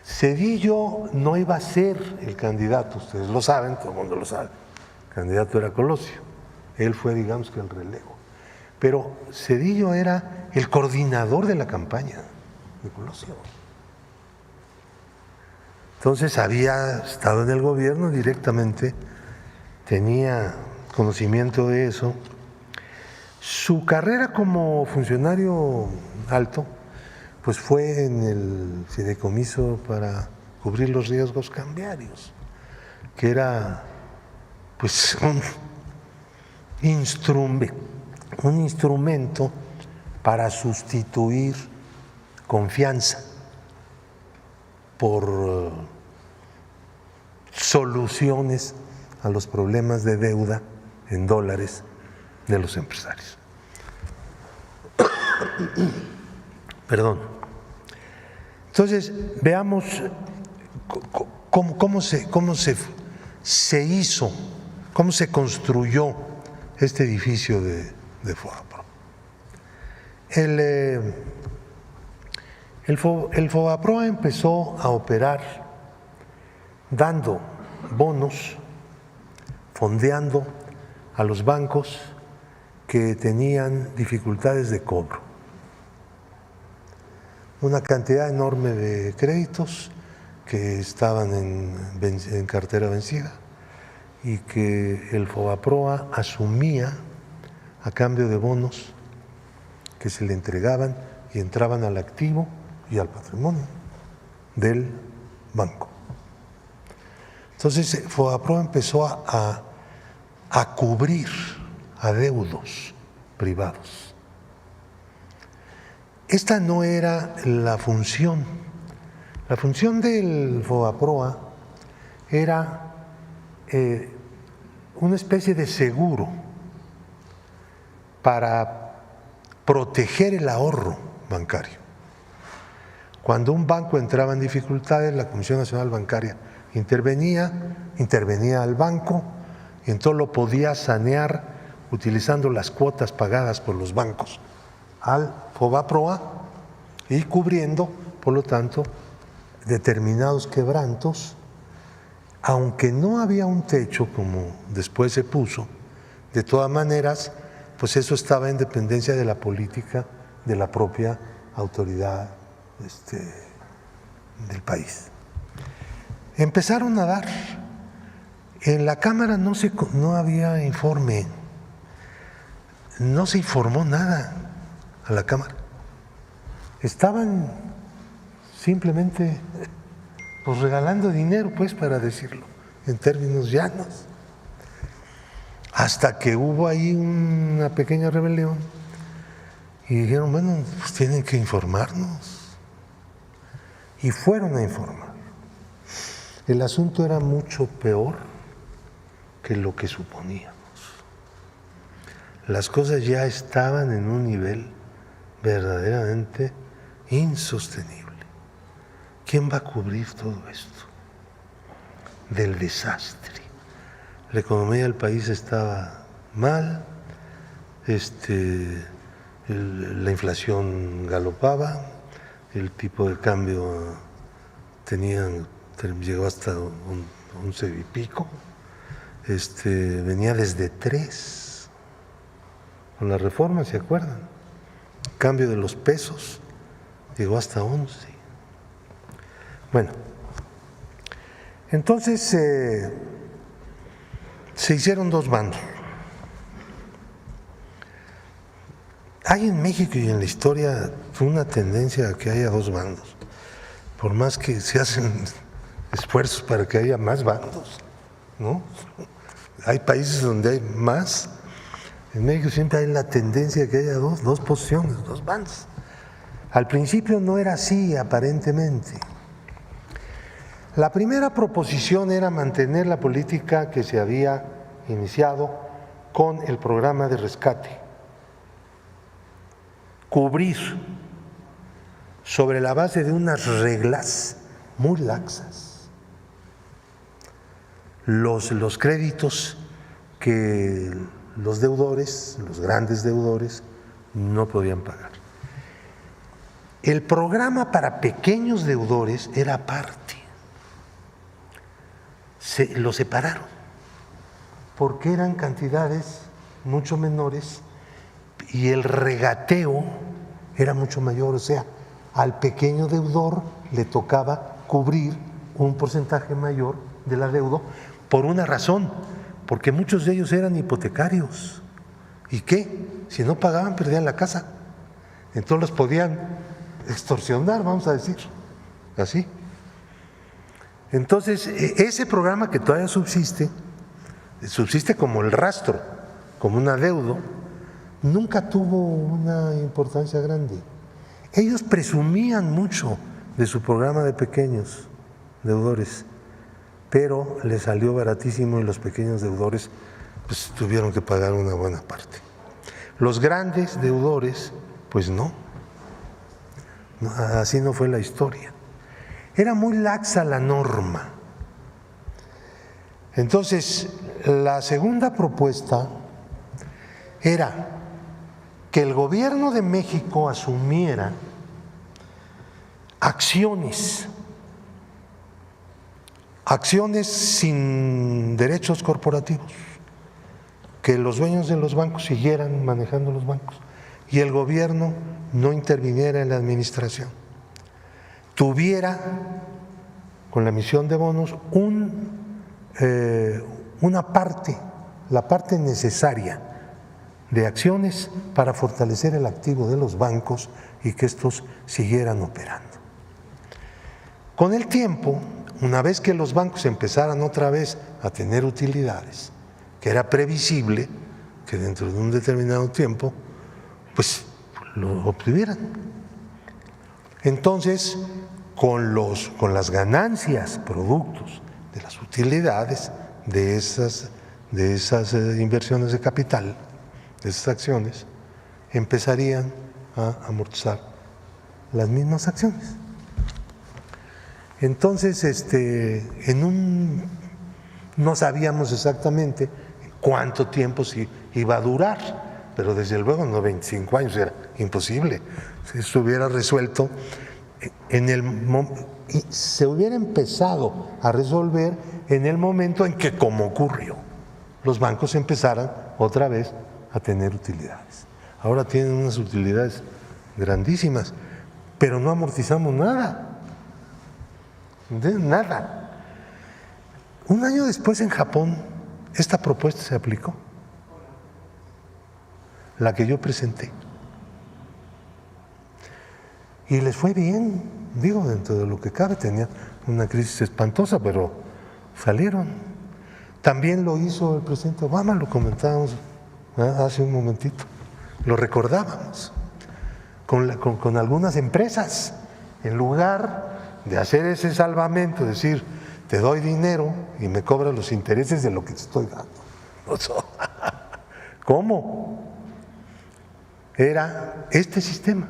Speaker 4: Cedillo no iba a ser el candidato, ustedes lo saben, todo el mundo lo sabe. El candidato era Colosio, él fue, digamos que el relevo. Pero Cedillo era el coordinador de la campaña de Colosio. Entonces había estado en el gobierno directamente, tenía conocimiento de eso. Su carrera como funcionario alto pues fue en el fideicomiso para cubrir los riesgos cambiarios, que era pues un instrumento para sustituir confianza por soluciones a los problemas de deuda en dólares de los empresarios. Perdón. Entonces, veamos cómo se hizo, cómo se construyó este edificio de FOBAPROA. El FOBAPROA empezó a operar dando bonos, fondeando a los bancos que tenían dificultades de cobro. Una cantidad enorme de créditos que estaban en cartera vencida y que el FOBAPROA asumía a cambio de bonos que se le entregaban y entraban al activo y al patrimonio del banco. Entonces, FOBAPROA empezó a cubrir adeudos privados. Esta no era la función. La función del FOBAPROA era una especie de seguro para proteger el ahorro bancario. Cuando un banco entraba en dificultades, la Comisión Nacional Bancaria intervenía al banco y entonces lo podía sanear utilizando las cuotas pagadas por los bancos al FOBAPROA y cubriendo, por lo tanto, determinados quebrantos, aunque no había un techo como después se puso, de todas maneras, pues eso estaba en dependencia de la política de la propia autoridad del país. Empezaron a dar, en la Cámara no había informe, no se informó nada a la Cámara. Estaban simplemente pues regalando dinero, pues, para decirlo en términos llanos. Hasta que hubo ahí una pequeña rebelión y dijeron, bueno, pues tienen que informarnos. Y fueron a informar. El asunto era mucho peor que lo que suponíamos. Las cosas ya estaban en un nivel verdaderamente insostenible. ¿Quién va a cubrir todo esto? Del desastre. La economía del país estaba mal, la inflación galopaba, el tipo de cambio llegó hasta 11 y pico, venía desde 3 con la reforma, ¿se acuerdan? El cambio de los pesos llegó hasta 11. Bueno, entonces se hicieron dos bandos. Hay en México y en la historia una tendencia a que haya dos bandos. por más que se hacen esfuerzos para que haya más bandos, ¿no? Hay países donde hay más. En México siempre hay la tendencia de que haya dos posiciones, dos bandos. Al principio no era así, aparentemente. La primera proposición era mantener la política que se había iniciado con el programa de rescate. Cubrir sobre la base de unas reglas muy laxas los créditos que los deudores, los grandes deudores, no podían pagar. El programa para pequeños deudores era aparte. Lo separaron porque eran cantidades mucho menores y el regateo era mucho mayor, o sea, al pequeño deudor le tocaba cubrir un porcentaje mayor del adeudo por una razón, porque muchos de ellos eran hipotecarios. ¿Y qué? Si no pagaban, perdían la casa. Entonces los podían extorsionar, vamos a decir, así. Entonces, ese programa que todavía subsiste como el rastro, como un adeudo, nunca tuvo una importancia grande. Ellos presumían mucho de su programa de pequeños deudores, pero les salió baratísimo y los pequeños deudores pues tuvieron que pagar una buena parte. Los grandes deudores, pues no, así no fue la historia. Era muy laxa la norma. Entonces, la segunda propuesta era que el gobierno de México asumiera acciones sin derechos corporativos, que los dueños de los bancos siguieran manejando los bancos y el gobierno no interviniera en la administración. Tuviera, con la emisión de bonos, una parte, la parte necesaria de acciones para fortalecer el activo de los bancos y que estos siguieran operando. Con el tiempo, una vez que los bancos empezaran otra vez a tener utilidades, que era previsible que dentro de un determinado tiempo, pues lo obtuvieran. Entonces, con las ganancias, productos de las utilidades de esas inversiones de capital, de esas acciones, empezarían a amortizar las mismas acciones. Entonces, no sabíamos exactamente cuánto tiempo iba a durar, pero desde luego no 25 años, era imposible. Si esto hubiera resuelto se hubiera empezado a resolver en el momento en que, como ocurrió, los bancos empezaran otra vez a tener utilidades. Ahora tienen unas utilidades grandísimas, pero no amortizamos nada. Nada. Un año después en Japón, esta propuesta se aplicó, la que yo presenté. Y les fue bien, digo, dentro de lo que cabe, tenían una crisis espantosa, pero salieron. También lo hizo el presidente Obama, lo comentábamos hace un momentito, lo recordábamos, con algunas empresas, en lugar de hacer ese salvamento, decir, te doy dinero y me cobras los intereses de lo que te estoy dando. ¿Cómo? Era este sistema,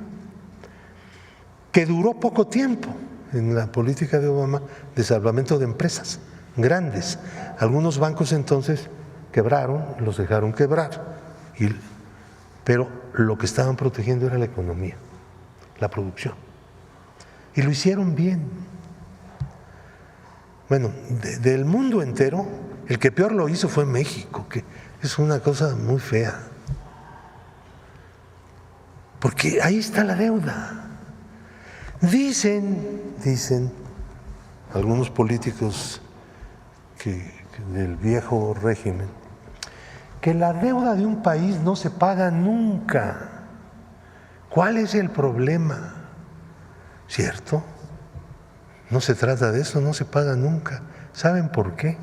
Speaker 4: que duró poco tiempo en la política de Obama de salvamento de empresas grandes. Algunos bancos entonces quebraron, los dejaron quebrar, pero lo que estaban protegiendo era la economía, la producción. Y lo hicieron bien. Bueno, del mundo entero, el que peor lo hizo fue México, que es una cosa muy fea. Porque ahí está la deuda. Dicen algunos políticos del viejo régimen, que la deuda de un país no se paga nunca. ¿Cuál es el problema? ¿Cierto? No se trata de eso, no se paga nunca. ¿Saben por qué?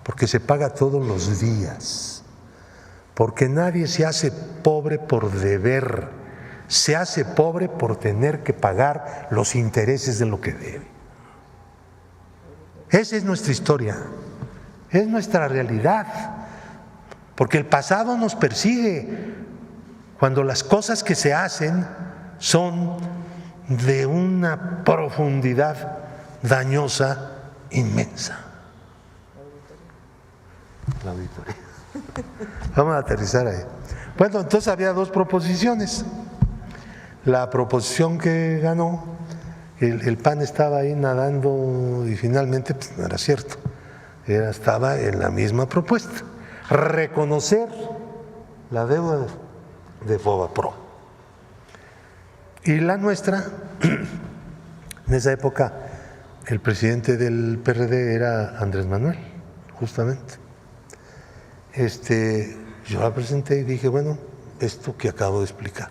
Speaker 4: Porque se paga todos los días. Porque nadie se hace pobre por deber, se hace pobre por tener que pagar los intereses de lo que debe. Esa es nuestra historia, es nuestra realidad. Porque el pasado nos persigue cuando las cosas que se hacen son de una profundidad dañosa inmensa. La auditoría. Vamos a aterrizar ahí. Bueno, entonces había dos proposiciones. La proposición que ganó, el PAN estaba ahí nadando y finalmente pues, no era cierto. Estaba en la misma propuesta. Reconocer la deuda de FOBAPROA. Y la nuestra, en esa época, el presidente del PRD era Andrés Manuel, justamente. Yo la presenté y dije, bueno, esto que acabo de explicar.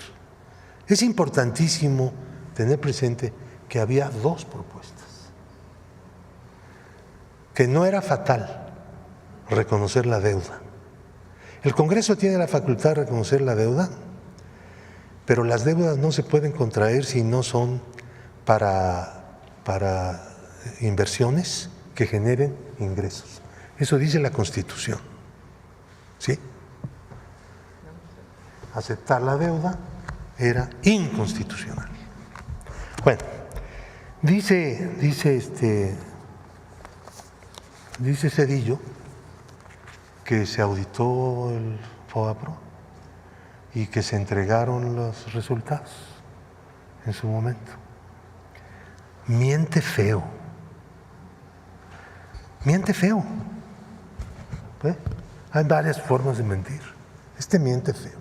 Speaker 4: Es importantísimo tener presente que había dos propuestas, que no era fatal reconocer la deuda. El Congreso tiene la facultad de reconocer la deuda, pero las deudas no se pueden contraer si no son para inversiones que generen ingresos. Eso dice la Constitución. ¿Sí? Aceptar la deuda era inconstitucional. Bueno, dice Zedillo que se auditó el FOBAPROA y que se entregaron los resultados en su momento. Miente feo. Miente feo. ¿Eh? Hay varias formas de mentir. Miente feo.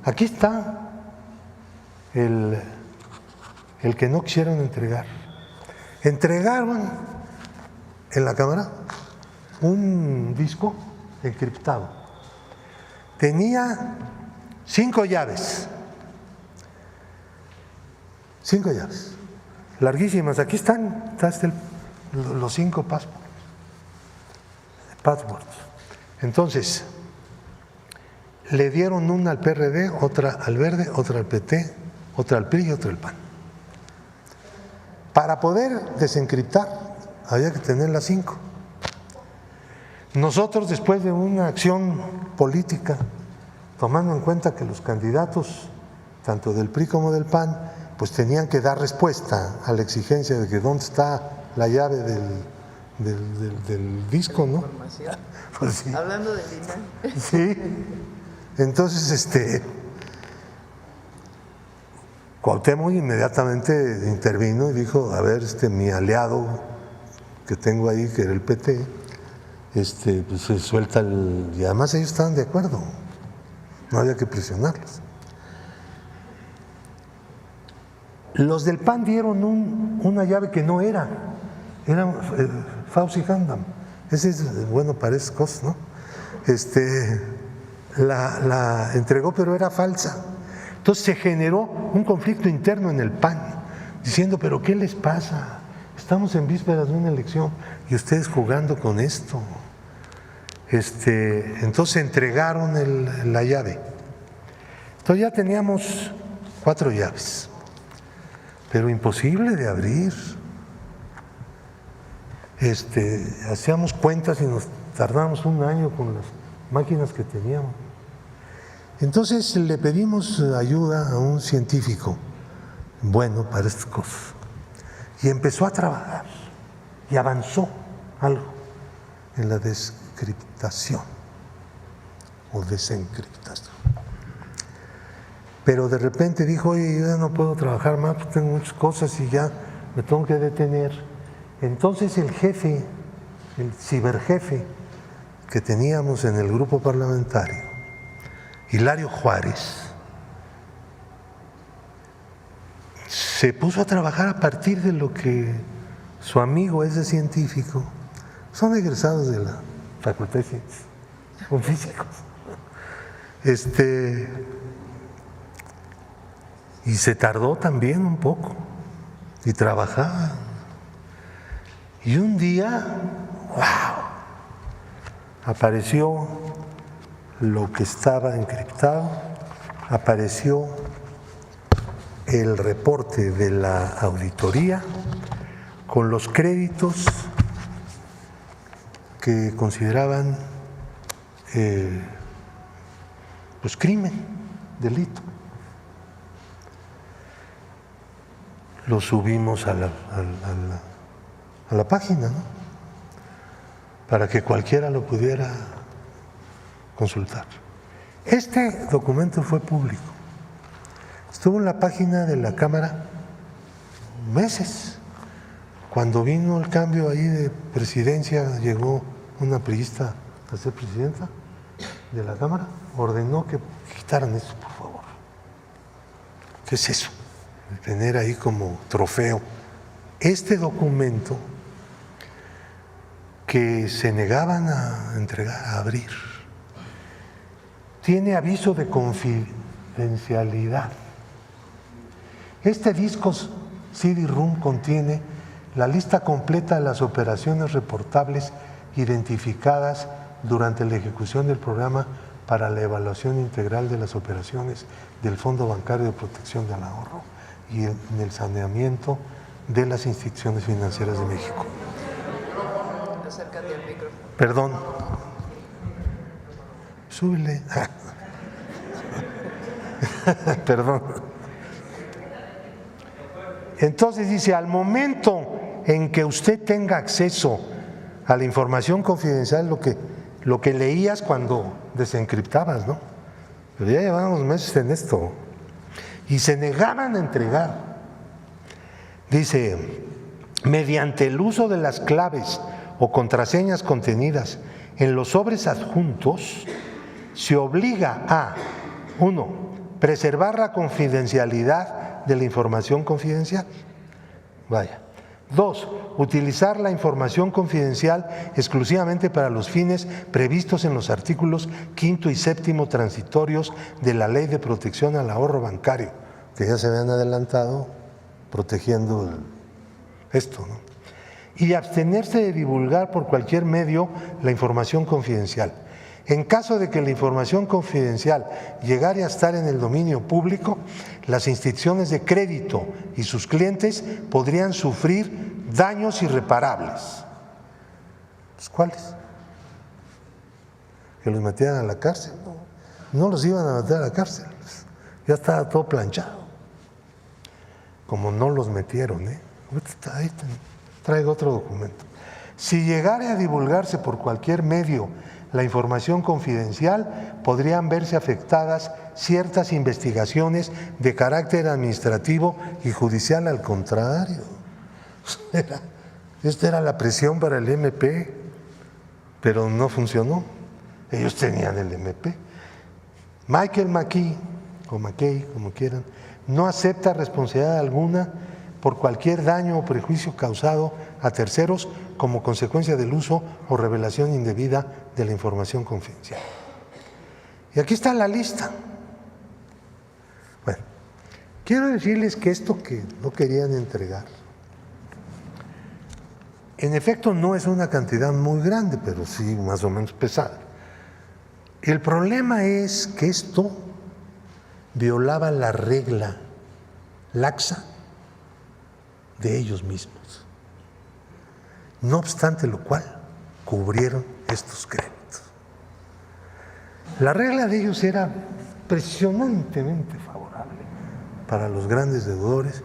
Speaker 4: Aquí está el que no quisieron entregar. Entregaron en la Cámara un disco encriptado. Tenía 5 llaves. 5 llaves. Larguísimas. Aquí están los 5 passwords. Entonces, le dieron una al PRD, otra al Verde, otra al PT, otra al PRI y otra al PAN. Para poder desencriptar había que tener las 5. Nosotros, después de una acción política, tomando en cuenta que los candidatos, tanto del PRI como del PAN, pues tenían que dar respuesta a la exigencia de que dónde está la llave del disco, ¿no? Pues sí.
Speaker 1: Hablando del INAI.
Speaker 4: Sí. Entonces, Cuauhtémoc inmediatamente intervino y dijo, a ver, mi aliado que tengo ahí, que era el PT, pues se suelta y además ellos estaban de acuerdo, no había que presionarlos. Los del PAN dieron una llave que no era Fauci Handam. Ese es, bueno, para esas cosas, ¿no? La entregó, pero era falsa. Entonces se generó un conflicto interno en el PAN, diciendo, pero ¿qué les pasa? Estamos en vísperas de una elección y ustedes jugando con esto. Entonces entregaron la llave. Entonces ya teníamos 4 llaves, pero imposible de abrir. Hacíamos cuentas y nos tardamos un año con las máquinas que teníamos. Entonces le pedimos ayuda a un científico bueno para estas cosas y empezó a trabajar y avanzó algo en la descriptación o desencriptación. Pero de repente dijo, oye, yo ya no puedo trabajar más porque tengo muchas cosas y ya me tengo que detener. Entonces el jefe, el ciberjefe que teníamos en el grupo parlamentario, Hilario Juárez, se puso a trabajar a partir de lo que su amigo ese científico, son egresados de la Facultad de Ciencias, son físicos, y se tardó también un poco, y trabajaban. Y un día, ¡wow!, apareció lo que estaba encriptado, apareció el reporte de la auditoría con los créditos que consideraban pues crimen, delito. Lo subimos a la página, ¿no?, para que cualquiera lo pudiera consultar. Este documento fue público. Estuvo en la página de la Cámara meses. Cuando vino el cambio ahí de presidencia, llegó una priista a ser presidenta de la Cámara, ordenó que quitaran eso, por favor. ¿Qué es eso? De tener ahí como trofeo este documento que se negaban a entregar, a abrir. Tiene aviso de confidencialidad. Este disco CD-ROM contiene la lista completa de las operaciones reportables identificadas durante la ejecución del programa para la evaluación integral de las operaciones del Fondo Bancario de Protección del Ahorro y en el saneamiento de las instituciones financieras de México.
Speaker 1: Acércate al micrófono.
Speaker 4: Perdón. Súbele. Perdón. Entonces dice, al momento en que usted tenga acceso a la información confidencial, lo que leías cuando desencriptabas, ¿no? Pero ya llevábamos meses en esto. Y se negaban a entregar. Dice, mediante el uso de las claves o contraseñas contenidas en los sobres adjuntos, se obliga a, 1, preservar la confidencialidad de la información confidencial. Vaya. 2, utilizar la información confidencial exclusivamente para los fines previstos en los artículos 5 y 7 transitorios de la Ley de Protección al Ahorro Bancario, que ya se habían adelantado protegiendo esto, ¿no? Y abstenerse de divulgar por cualquier medio la información confidencial. En caso de que la información confidencial llegara a estar en el dominio público, las instituciones de crédito y sus clientes podrían sufrir daños irreparables. ¿Pues cuáles? ¿Que los metieran a la cárcel? No los iban a meter a la cárcel, ya estaba todo planchado. Como no los metieron, ahí traigo otro documento. Si llegara a divulgarse por cualquier medio la información confidencial, podrían verse afectadas ciertas investigaciones de carácter administrativo y judicial. Al contrario, esta era la presión para el MP, pero no funcionó. Ellos tenían el MP. Michael McKay, o McKay, como quieran, no acepta responsabilidad alguna por cualquier daño o perjuicio causado a terceros como consecuencia del uso o revelación indebida de la información confidencial. Y aquí está la lista. Bueno, quiero decirles que esto que no querían entregar, en efecto no es una cantidad muy grande, pero sí más o menos pesada. El problema es que esto violaba la regla laxa de ellos mismos. No obstante lo cual, cubrieron estos créditos. La regla de ellos era impresionantemente favorable para los grandes deudores,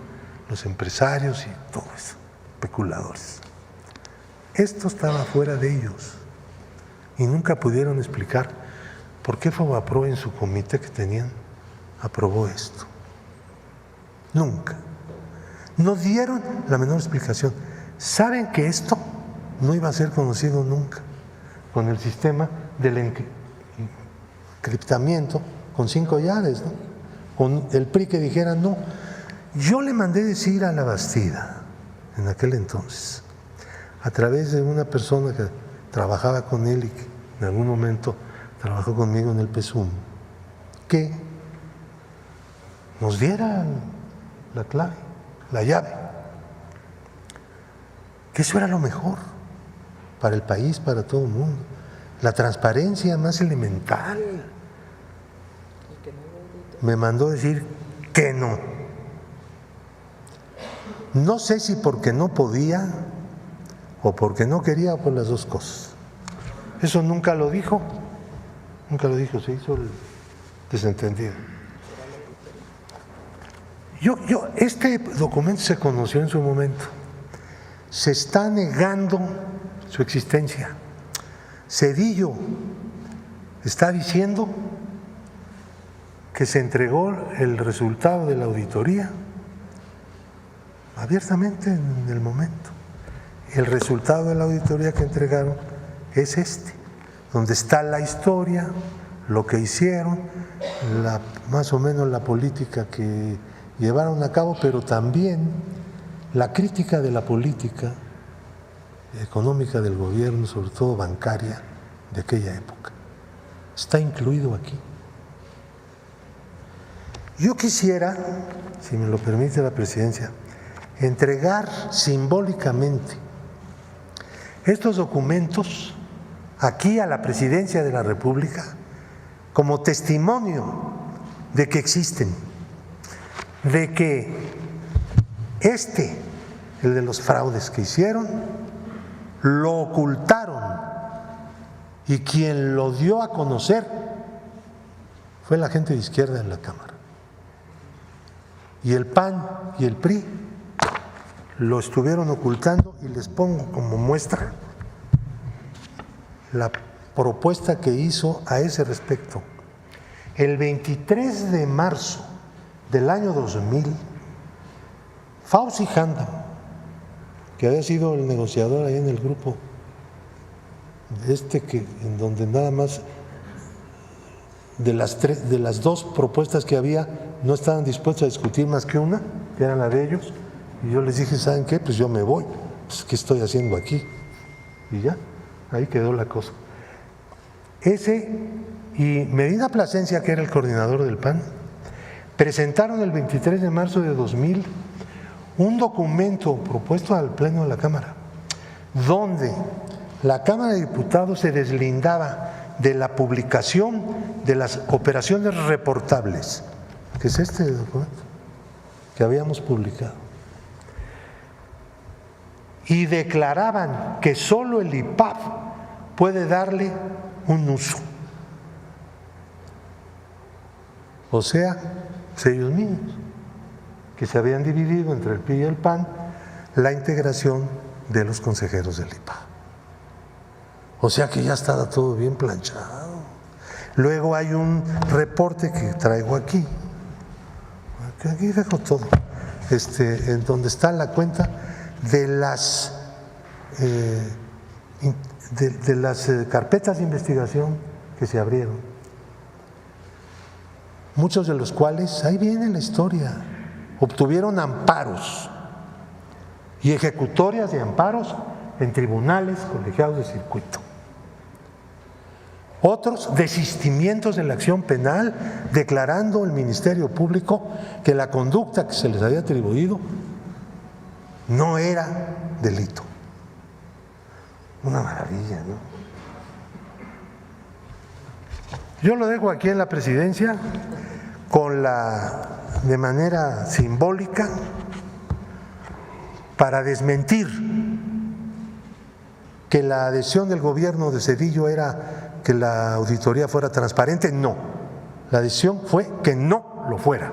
Speaker 4: los empresarios y todo eso, especuladores. Esto estaba fuera de ellos y nunca pudieron explicar por qué Fobaproa en su comité que tenían aprobó esto. Nunca. No dieron la menor explicación. Saben que esto no iba a ser conocido nunca con el sistema del encriptamiento con 5 llaves, ¿no? Con el PRI que dijera no. Yo le mandé decir a la Bastida en aquel entonces, a través de una persona que trabajaba con él y que en algún momento trabajó conmigo en el PSUM, que nos dieran la clave, la llave que eso era lo mejor para el país, para todo el mundo. La transparencia más elemental. Me mandó decir que no. No sé si porque no podía o porque no quería o por las dos cosas. Eso nunca lo dijo, se hizo el desentendido. Este documento se conoció en su momento. Se está negando su existencia. Zedillo está diciendo que se entregó el resultado de la auditoría abiertamente en el momento. El resultado de la auditoría que entregaron es donde está la historia, lo que hicieron, más o menos la política que llevaron a cabo, pero también la crítica de la política económica del gobierno, sobre todo bancaria, de aquella época. Está incluido aquí. Yo quisiera, si me lo permite la presidencia, entregar simbólicamente estos documentos aquí a la Presidencia de la República como testimonio de que existen, de que el de los fraudes que hicieron, lo ocultaron y quien lo dio a conocer fue la gente de izquierda en la Cámara. Y el PAN y el PRI lo estuvieron ocultando y les pongo como muestra la propuesta que hizo a ese respecto. El 23 de marzo del año 2000, Fauzi Handam, que había sido el negociador ahí en el grupo, en donde nada más de las dos propuestas que había, no estaban dispuestos a discutir más que una, que era la de ellos, y yo les dije, ¿saben qué? Pues yo me voy, pues ¿qué estoy haciendo aquí? Y ya, ahí quedó la cosa. Y Medina Plasencia, que era el coordinador del PAN, presentaron el 23 de marzo de 2000 un documento propuesto al Pleno de la Cámara, donde la Cámara de Diputados se deslindaba de la publicación de las operaciones reportables, que es este documento que habíamos publicado, y declaraban que solo el IPAB puede darle un uso. O sea, ellos mismos, que se habían dividido entre el PRI y el PAN la integración de los consejeros del IPAB. O sea que ya estaba todo bien planchado. Luego hay un reporte que traigo aquí dejo todo, en donde está la cuenta de las carpetas de investigación que se abrieron, muchos de los cuales, ahí viene la historia, obtuvieron amparos y ejecutorias de amparos en tribunales colegiados de circuito. Otros desistimientos de la acción penal, declarando el Ministerio Público que la conducta que se les había atribuido no era delito. Una maravilla, ¿no? Yo lo dejo aquí en la presidencia de manera simbólica para desmentir que la adhesión del gobierno de Zedillo era que la auditoría fuera transparente. No, la decisión fue que no lo fuera.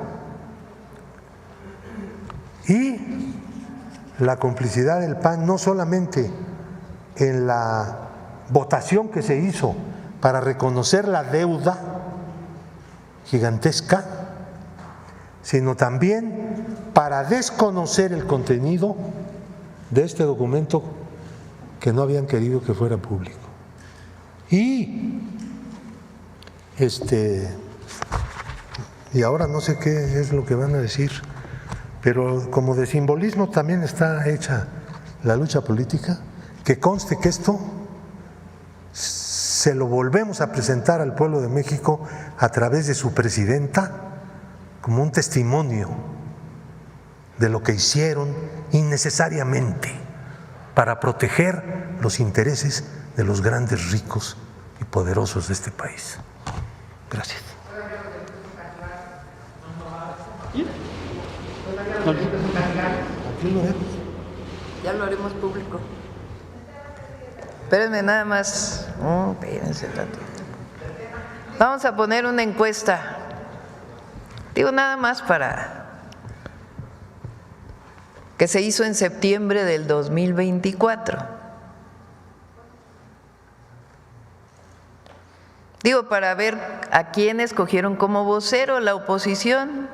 Speaker 4: Y la complicidad del PAN no solamente en la votación que se hizo para reconocer la deuda gigantesca, sino también para desconocer el contenido de este documento que no habían querido que fuera público. Y ahora no sé qué es lo que van a decir, pero como de simbolismo también está hecha la lucha política, que conste que esto se lo volvemos a presentar al pueblo de México a través de su presidenta como un testimonio de lo que hicieron innecesariamente para proteger los intereses de los grandes ricos y poderosos de este país. Gracias.
Speaker 1: Ya lo haremos público. Espérenme nada más. Espérense tantito. Vamos a poner una encuesta. Digo nada más para que se hizo en septiembre del 2024. Digo, para ver a quién escogieron como vocero la oposición,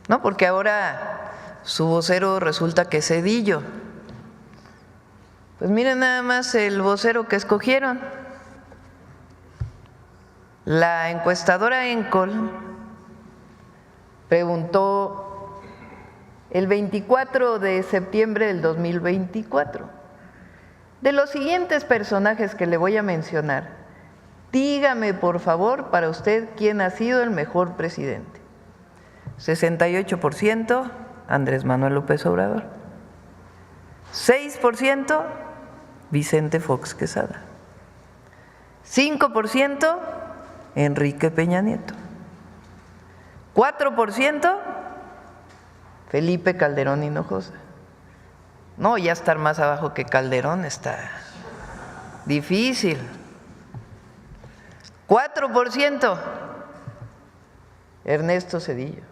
Speaker 1: ¿no? Porque ahora su vocero resulta que es Zedillo. Pues miren nada más el vocero que escogieron. La encuestadora Encol preguntó el 24 de septiembre del 2024, de los siguientes personajes que le voy a mencionar, dígame por favor para usted quién ha sido el mejor presidente. 68% Andrés Manuel López Obrador, 6% Vicente Fox Quesada, 5% Enrique Peña Nieto, 4% Felipe Calderón Hinojosa. No, ya estar más abajo que Calderón está difícil. 4% Ernesto Zedillo.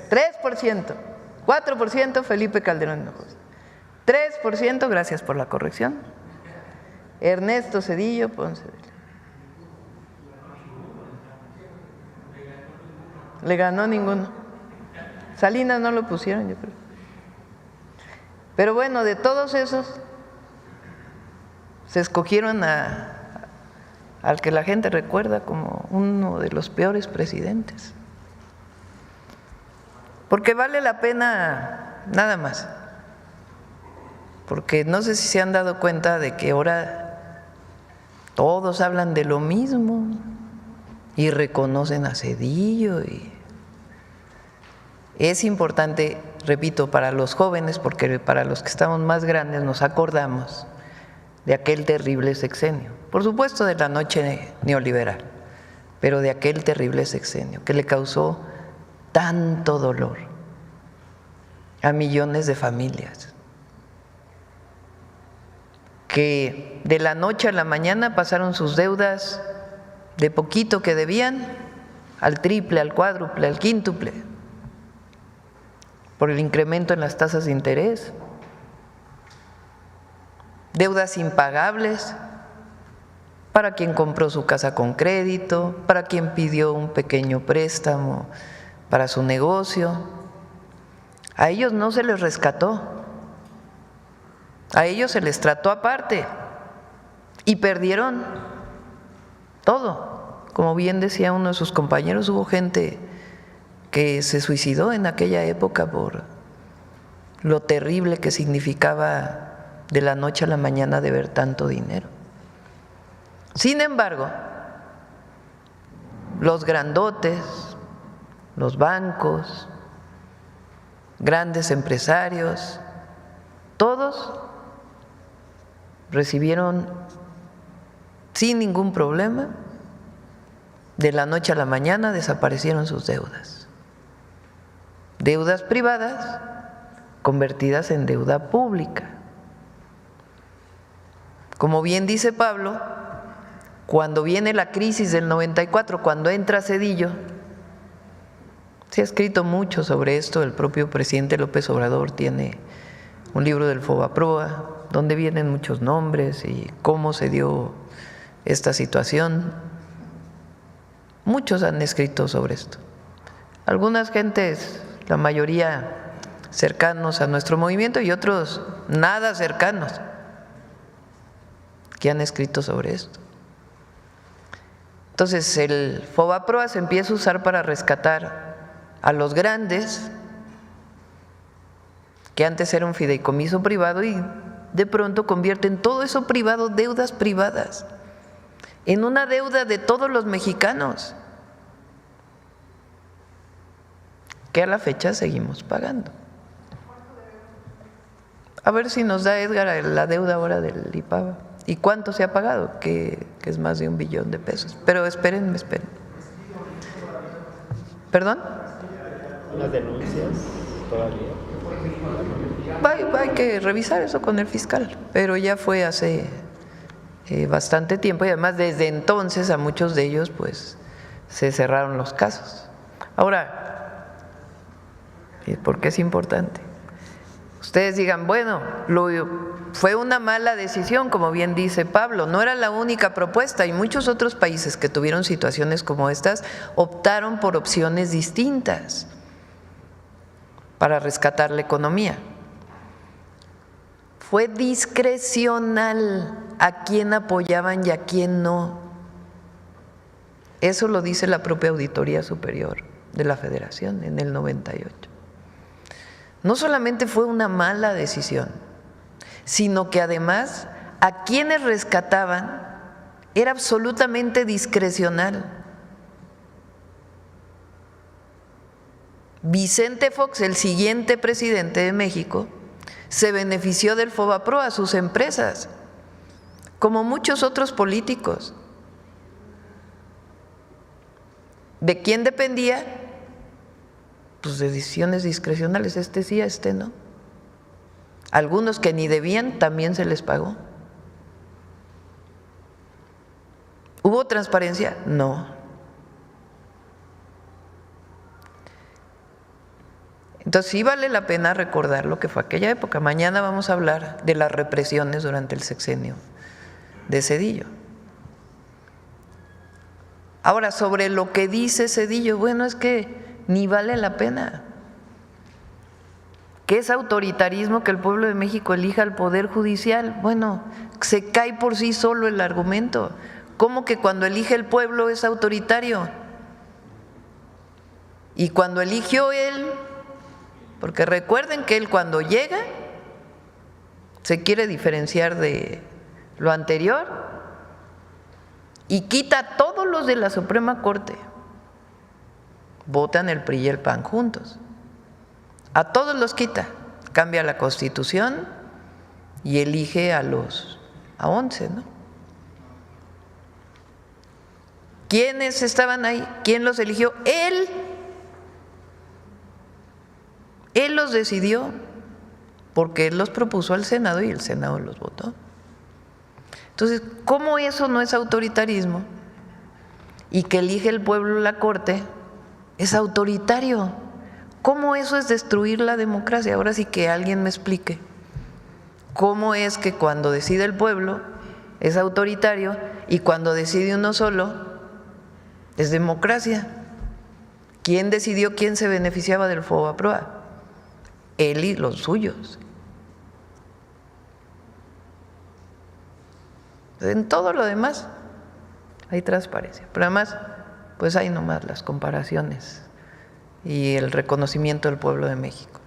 Speaker 1: 3%, 4% Felipe Calderón Hinojosa. 3%, gracias por la corrección, Ernesto Zedillo Ponce de León. Le ganó ninguno. Salinas no lo pusieron, yo creo. Pero bueno, de todos esos se escogieron al que la gente recuerda como uno de los peores presidentes. Porque vale la pena nada más. Porque no sé si se han dado cuenta de que ahora todos hablan de lo mismo y reconocen a Zedillo. Y es importante, repito, para los jóvenes, porque para los que estamos más grandes nos acordamos de aquel terrible sexenio, por supuesto de la noche neoliberal, pero de aquel terrible sexenio que le causó tanto dolor a millones de familias, que de la noche a la mañana pasaron sus deudas de poquito que debían al triple, al cuádruple, al quíntuple, por el incremento en las tasas de interés, deudas impagables para quien compró su casa con crédito, para quien pidió un pequeño préstamo para su negocio. A ellos no se les rescató, a ellos se les trató aparte y perdieron todo. Como bien decía uno de sus compañeros, hubo gente que se suicidó en aquella época por lo terrible que significaba de la noche a la mañana deber tanto dinero. Sin embargo, los grandotes, los bancos, grandes empresarios, todos recibieron sin ningún problema, de la noche a la mañana desaparecieron sus deudas. Deudas privadas convertidas en deuda pública. Como bien dice Pablo, cuando viene la crisis del 94, cuando entra Zedillo, se ha escrito mucho sobre esto, el propio presidente López Obrador tiene un libro del Fobaproa, donde vienen muchos nombres y cómo se dio esta situación. Muchos han escrito sobre esto. Algunas gentes, la mayoría cercanos a nuestro movimiento y otros nada cercanos, que han escrito sobre esto. Entonces el Fobaproa se empieza a usar para rescatar a los grandes, que antes era un fideicomiso privado y de pronto convierten todo eso privado, deudas privadas, en una deuda de todos los mexicanos, que a la fecha seguimos pagando. A ver si nos da Edgar la deuda ahora del IPAVA. ¿Y cuánto se ha pagado? Que es más de $1 billón. Pero espérenme. ¿Perdón?
Speaker 5: ¿Las denuncias todavía?
Speaker 1: Hay que revisar eso con el fiscal, pero ya fue hace bastante tiempo y además desde entonces a muchos de ellos pues se cerraron los casos. Ahora, ¿por qué es importante? Ustedes digan, bueno, fue una mala decisión, como bien dice Pablo, no era la única propuesta y muchos otros países que tuvieron situaciones como estas optaron por opciones distintas para rescatar la economía. Fue discrecional a quién apoyaban y a quién no. Eso lo dice la propia Auditoría Superior de la Federación en el 98. No solamente fue una mala decisión, sino que además a quienes rescataban era absolutamente discrecional. Vicente Fox, el siguiente presidente de México, se benefició del FOBAPROA a sus empresas, como muchos otros políticos. ¿De quién dependía? Pues de decisiones discrecionales, este sí, este no. Algunos que ni debían también se les pagó. ¿Hubo transparencia? No. Entonces sí vale la pena recordar lo que fue aquella época. Mañana vamos a hablar de las represiones durante el sexenio de Zedillo. Ahora, sobre lo que dice Zedillo, bueno, es que ni vale la pena. ¿Qué es autoritarismo que el pueblo de México elija al Poder Judicial? Bueno, se cae por sí solo el argumento. ¿Cómo que cuando elige el pueblo es autoritario? Y cuando eligió él, porque recuerden que él cuando llega se quiere diferenciar de lo anterior y quita a todos los de la Suprema Corte. Votan el PRI y el PAN juntos. A todos los quita, cambia la Constitución y elige a 11, ¿no? ¿Quiénes estaban ahí? ¿Quién los eligió? Él. Él los decidió porque él los propuso al Senado y el Senado los votó. Entonces, ¿cómo eso no es autoritarismo? Y que elige el pueblo la Corte es autoritario. ¿Cómo eso es destruir la democracia? Ahora sí que alguien me explique. ¿Cómo es que cuando decide el pueblo es autoritario y cuando decide uno solo es democracia? ¿Quién decidió quién se beneficiaba del FOBAPROA? Él y los suyos. En todo lo demás hay transparencia, pero además pues hay nomás las comparaciones y el reconocimiento del pueblo de México.